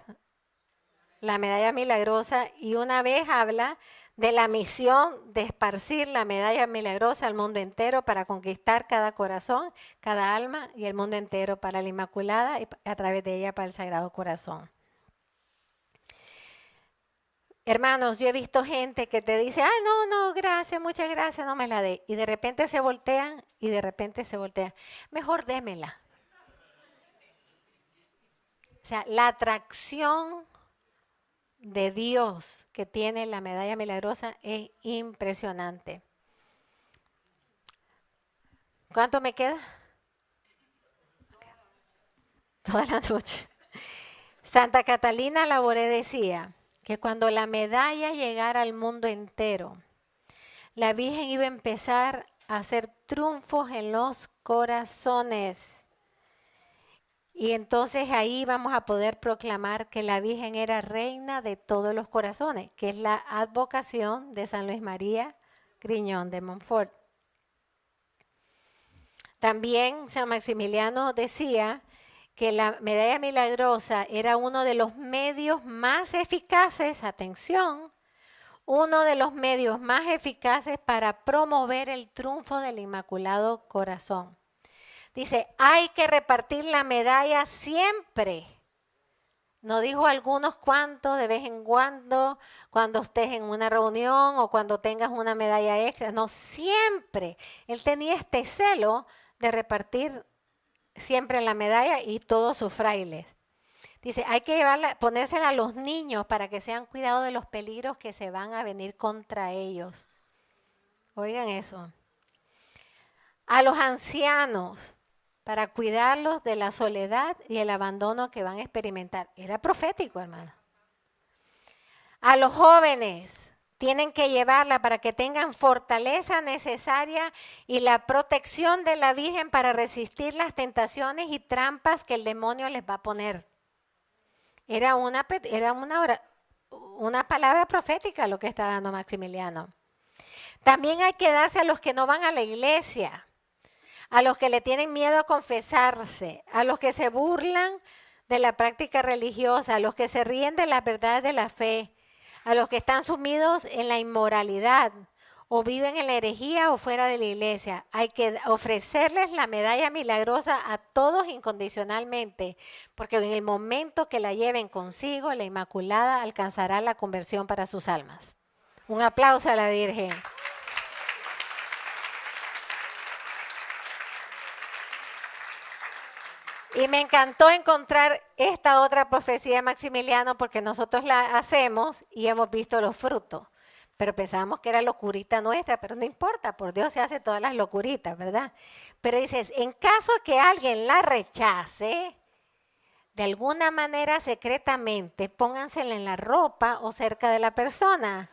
la medalla milagrosa y una vez habla de la misión de esparcir la medalla milagrosa al mundo entero para conquistar cada corazón, cada alma y el mundo entero para la Inmaculada y a través de ella para el Sagrado Corazón. Hermanos, yo he visto gente que te dice, ay, no, gracias, muchas gracias, no me la dé. Y de repente se voltean y de repente se voltean. Mejor démela. O sea, la atracción de Dios que tiene la medalla milagrosa es impresionante. ¿Cuánto me queda? Okay. Toda la noche. Santa Catalina Laboré decía que cuando la medalla llegara al mundo entero, la Virgen iba a empezar a hacer triunfos en los corazones. Y entonces ahí vamos a poder proclamar que la Virgen era reina de todos los corazones, que es la advocación de San Luis María Griñón de Montfort. También San Maximiliano decía que la medalla milagrosa era uno de los medios más eficaces, atención, uno de los medios más eficaces para promover el triunfo del Inmaculado Corazón. Dice, hay que repartir la medalla siempre. No dijo algunos cuantos, de vez en cuando estés en una reunión o cuando tengas una medalla extra. No, siempre. Él tenía este celo de repartir siempre la medalla y todos sus frailes. Dice, hay que ponérsela a los niños para que sean cuidados de los peligros que se van a venir contra ellos. Oigan eso. A los ancianos, para cuidarlos de la soledad y el abandono que van a experimentar. Era profético, hermano. A los jóvenes tienen que llevarla para que tengan fortaleza necesaria y la protección de la Virgen para resistir las tentaciones y trampas que el demonio les va a poner. Era una palabra profética lo que está dando Maximiliano. También hay que darse a los que no van a la iglesia, a los que le tienen miedo a confesarse, a los que se burlan de la práctica religiosa, a los que se ríen de las verdades de la fe, a los que están sumidos en la inmoralidad o viven en la herejía o fuera de la iglesia. Hay que ofrecerles la medalla milagrosa a todos incondicionalmente, porque en el momento que la lleven consigo, la Inmaculada alcanzará la conversión para sus almas. Un aplauso a la Virgen. Y me encantó encontrar esta otra profecía de Maximiliano porque nosotros la hacemos y hemos visto los frutos. Pero pensábamos que era locurita nuestra, pero no importa, por Dios se hace todas las locuritas, ¿verdad? Pero dices, en caso que alguien la rechace, de alguna manera secretamente, póngansela en la ropa o cerca de la persona.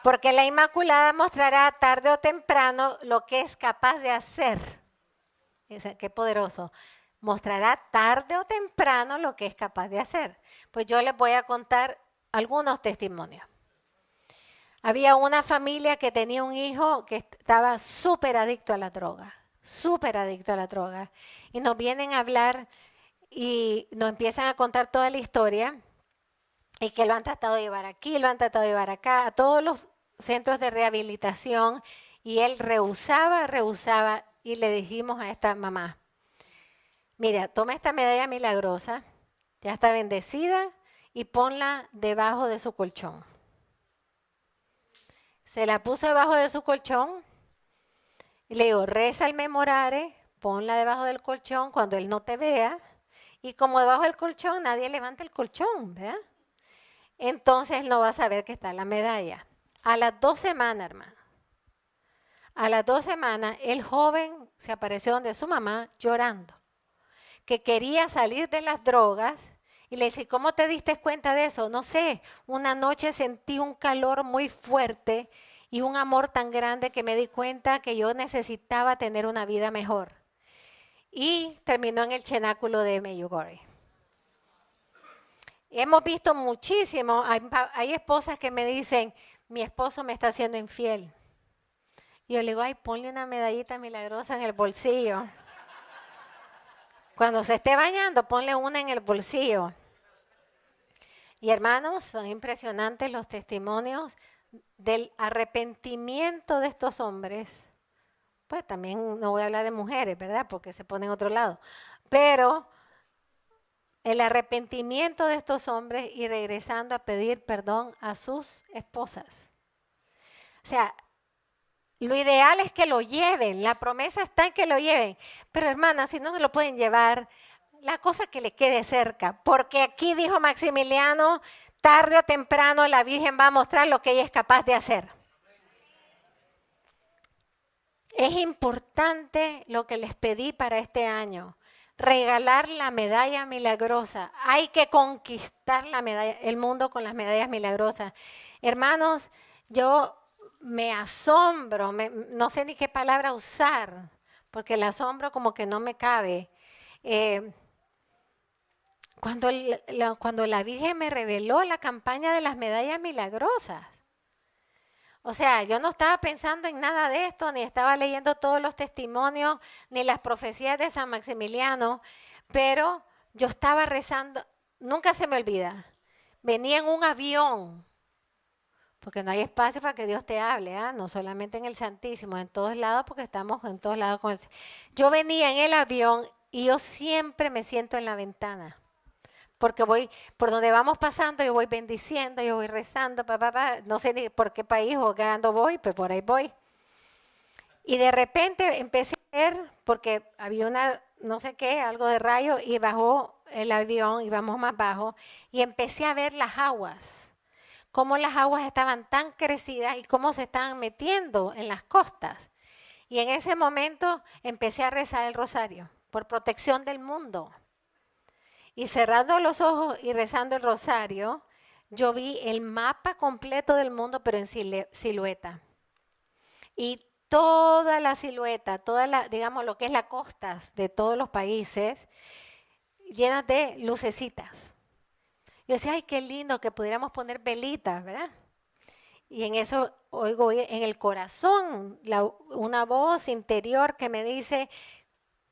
Porque la Inmaculada mostrará tarde o temprano lo que es capaz de hacer. Qué poderoso. Mostrará tarde o temprano lo que es capaz de hacer. Pues yo les voy a contar algunos testimonios. Había una familia que tenía un hijo que estaba súper adicto a la droga, súper adicto a la droga. Y nos vienen a hablar y nos empiezan a contar toda la historia y que lo han tratado de llevar aquí, lo han tratado de llevar acá, a todos los centros de rehabilitación. Y él rehusaba y le dijimos a esta mamá, mira, toma esta medalla milagrosa, ya está bendecida y ponla debajo de su colchón. Se la puso debajo de su colchón y le digo, reza el memorare, ponla debajo del colchón cuando él no te vea. Y como debajo del colchón nadie levanta el colchón, ¿verdad? Entonces él no va a saber que está la medalla. A las 2 semanas, hermano. A las 2 semanas el joven se apareció donde su mamá llorando, que quería salir de las drogas. Y le dice, ¿cómo te diste cuenta de eso? No sé, una noche sentí un calor muy fuerte y un amor tan grande que me di cuenta que yo necesitaba tener una vida mejor. Y terminó en el cenáculo de Medjugorje. Hemos visto muchísimo, hay esposas que me dicen, mi esposo me está haciendo infiel. Y yo le digo, ay, ponle una medallita milagrosa en el bolsillo. Cuando se esté bañando, ponle una en el bolsillo. Y hermanos, son impresionantes los testimonios del arrepentimiento de estos hombres. Pues también no voy a hablar de mujeres, ¿verdad? Porque se pone en otro lado. Pero el arrepentimiento de estos hombres y regresando a pedir perdón a sus esposas. O sea, lo ideal es que lo lleven, la promesa está en que lo lleven. Pero hermanas, si no se lo pueden llevar, la cosa que le quede cerca, porque aquí dijo Maximiliano, tarde o temprano la Virgen va a mostrar lo que ella es capaz de hacer. Es importante lo que les pedí para este año, regalar la medalla milagrosa. Hay que conquistar el mundo con las medallas milagrosas. Hermanos, yo me asombro, no sé ni qué palabra usar, porque el asombro como que no me cabe. Cuando la Virgen me reveló la campaña de las medallas milagrosas. O sea, yo no estaba pensando en nada de esto, ni estaba leyendo todos los testimonios, ni las profecías de San Maximiliano, pero yo estaba rezando, nunca se me olvida, venía en un avión, porque no hay espacio para que Dios te hable, no solamente en el Santísimo, en todos lados, porque estamos en todos lados con él. Yo venía en el avión y yo siempre me siento en la ventana. Porque voy, por donde vamos pasando, yo voy bendiciendo, yo voy rezando, no sé ni por qué país o qué ando voy, pero por ahí voy. Y de repente empecé a ver, porque había una, no sé qué, algo de rayo, y bajó el avión, íbamos más bajo, y empecé a ver las aguas, cómo las aguas estaban tan crecidas y cómo se estaban metiendo en las costas. Y en ese momento empecé a rezar el rosario, por protección del mundo. Y cerrando los ojos y rezando el rosario, yo vi el mapa completo del mundo, pero en silueta. Y toda la silueta, digamos lo que es la costa de todos los países, llenas de lucecitas. Yo decía, ay, qué lindo que pudiéramos poner velitas, ¿verdad? Y en eso oigo en el corazón una voz interior que me dice,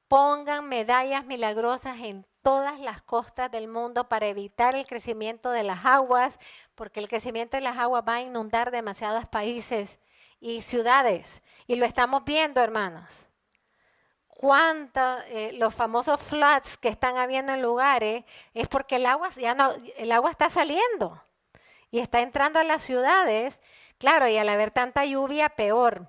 pongan medallas milagrosas en todas las costas del mundo para evitar el crecimiento de las aguas, porque el crecimiento de las aguas va a inundar demasiados países y ciudades. Y lo estamos viendo, hermanos. Los famosos floods que están habiendo en lugares es porque el agua está saliendo y está entrando a las ciudades, claro, y al haber tanta lluvia, peor.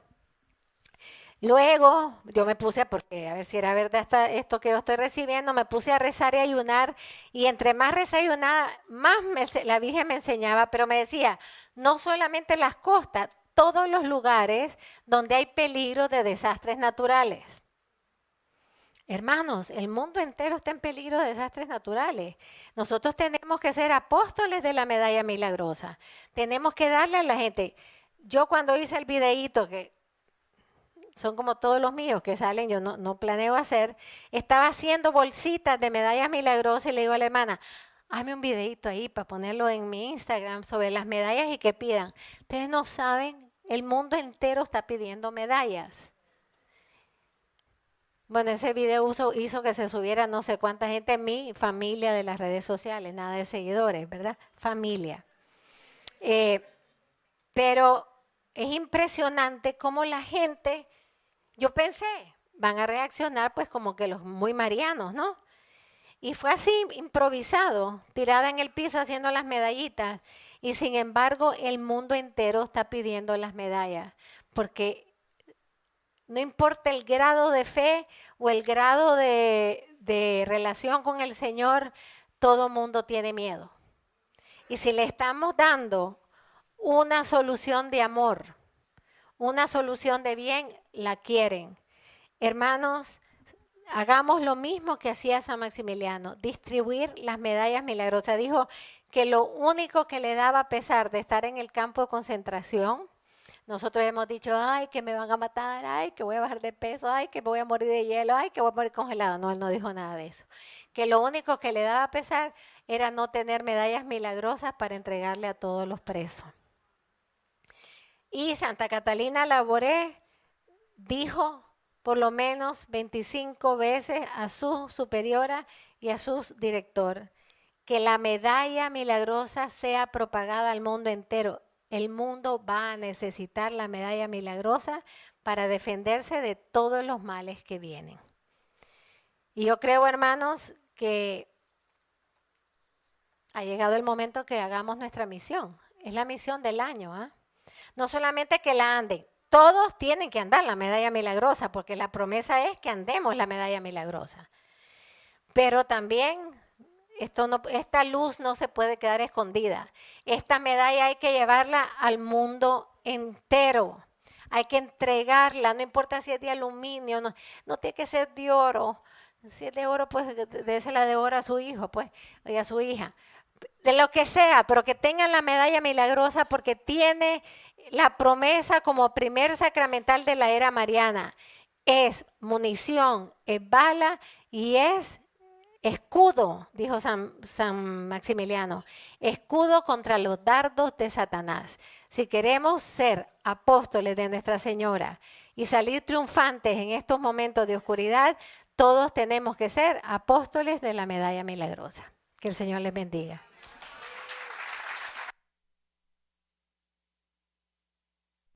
Luego yo me puse, porque a ver si era verdad esto que yo estoy recibiendo, me puse a rezar y ayunar, y entre más rezar y ayunar, más la Virgen me enseñaba, pero me decía, no solamente las costas, todos los lugares donde hay peligro de desastres naturales. Hermanos, el mundo entero está en peligro de desastres naturales. Nosotros tenemos que ser apóstoles de la medalla milagrosa. Tenemos que darle a la gente. Yo cuando hice el videíto, que son como todos los míos que salen, yo no planeo hacer, estaba haciendo bolsitas de medallas milagrosas y le digo a la hermana, hazme un videíto ahí para ponerlo en mi Instagram sobre las medallas y que pidan. Ustedes no saben, el mundo entero está pidiendo medallas. Bueno, ese video hizo que se subiera no sé cuánta gente en mi familia de las redes sociales, nada de seguidores, ¿verdad? Familia. Pero es impresionante cómo la gente, yo pensé, van a reaccionar pues como que los muy marianos, ¿no? Y fue así, improvisado, tirada en el piso haciendo las medallitas. Y sin embargo, el mundo entero está pidiendo las medallas, porque no importa el grado de fe o el grado de relación con el Señor, todo mundo tiene miedo. Y si le estamos dando una solución de amor, una solución de bien, la quieren. Hermanos, hagamos lo mismo que hacía San Maximiliano, distribuir las medallas milagrosas. Dijo que lo único que le daba pesar de estar en el campo de concentración, nosotros hemos dicho, ay, que me van a matar, ay, que voy a bajar de peso, ay, que voy a morir de hielo, ay, que voy a morir congelado. No, él no dijo nada de eso. Que lo único que le daba pesar era no tener medallas milagrosas para entregarle a todos los presos. Y Santa Catalina Laboré dijo por lo menos 25 veces a su superiora y a su director que la medalla milagrosa sea propagada al mundo entero. El mundo va a necesitar la medalla milagrosa para defenderse de todos los males que vienen. Y yo creo, hermanos, que ha llegado el momento que hagamos nuestra misión. Es la misión del año, ¿eh? No solamente que la anden, todos tienen que andar la medalla milagrosa, porque la promesa es que andemos la medalla milagrosa. Pero también esta luz no se puede quedar escondida. Esta medalla hay que llevarla al mundo entero. Hay que entregarla, no importa si es de aluminio, no tiene que ser de oro. Si es de oro, pues désela de oro a su hijo, pues, y a su hija. De lo que sea, pero que tengan la medalla milagrosa porque tiene la promesa como primer sacramental de la era mariana. Es munición, es bala y es escudo, dijo San Maximiliano, escudo contra los dardos de Satanás. Si queremos ser apóstoles de Nuestra Señora y salir triunfantes en estos momentos de oscuridad, todos tenemos que ser apóstoles de la medalla milagrosa. Que el Señor les bendiga.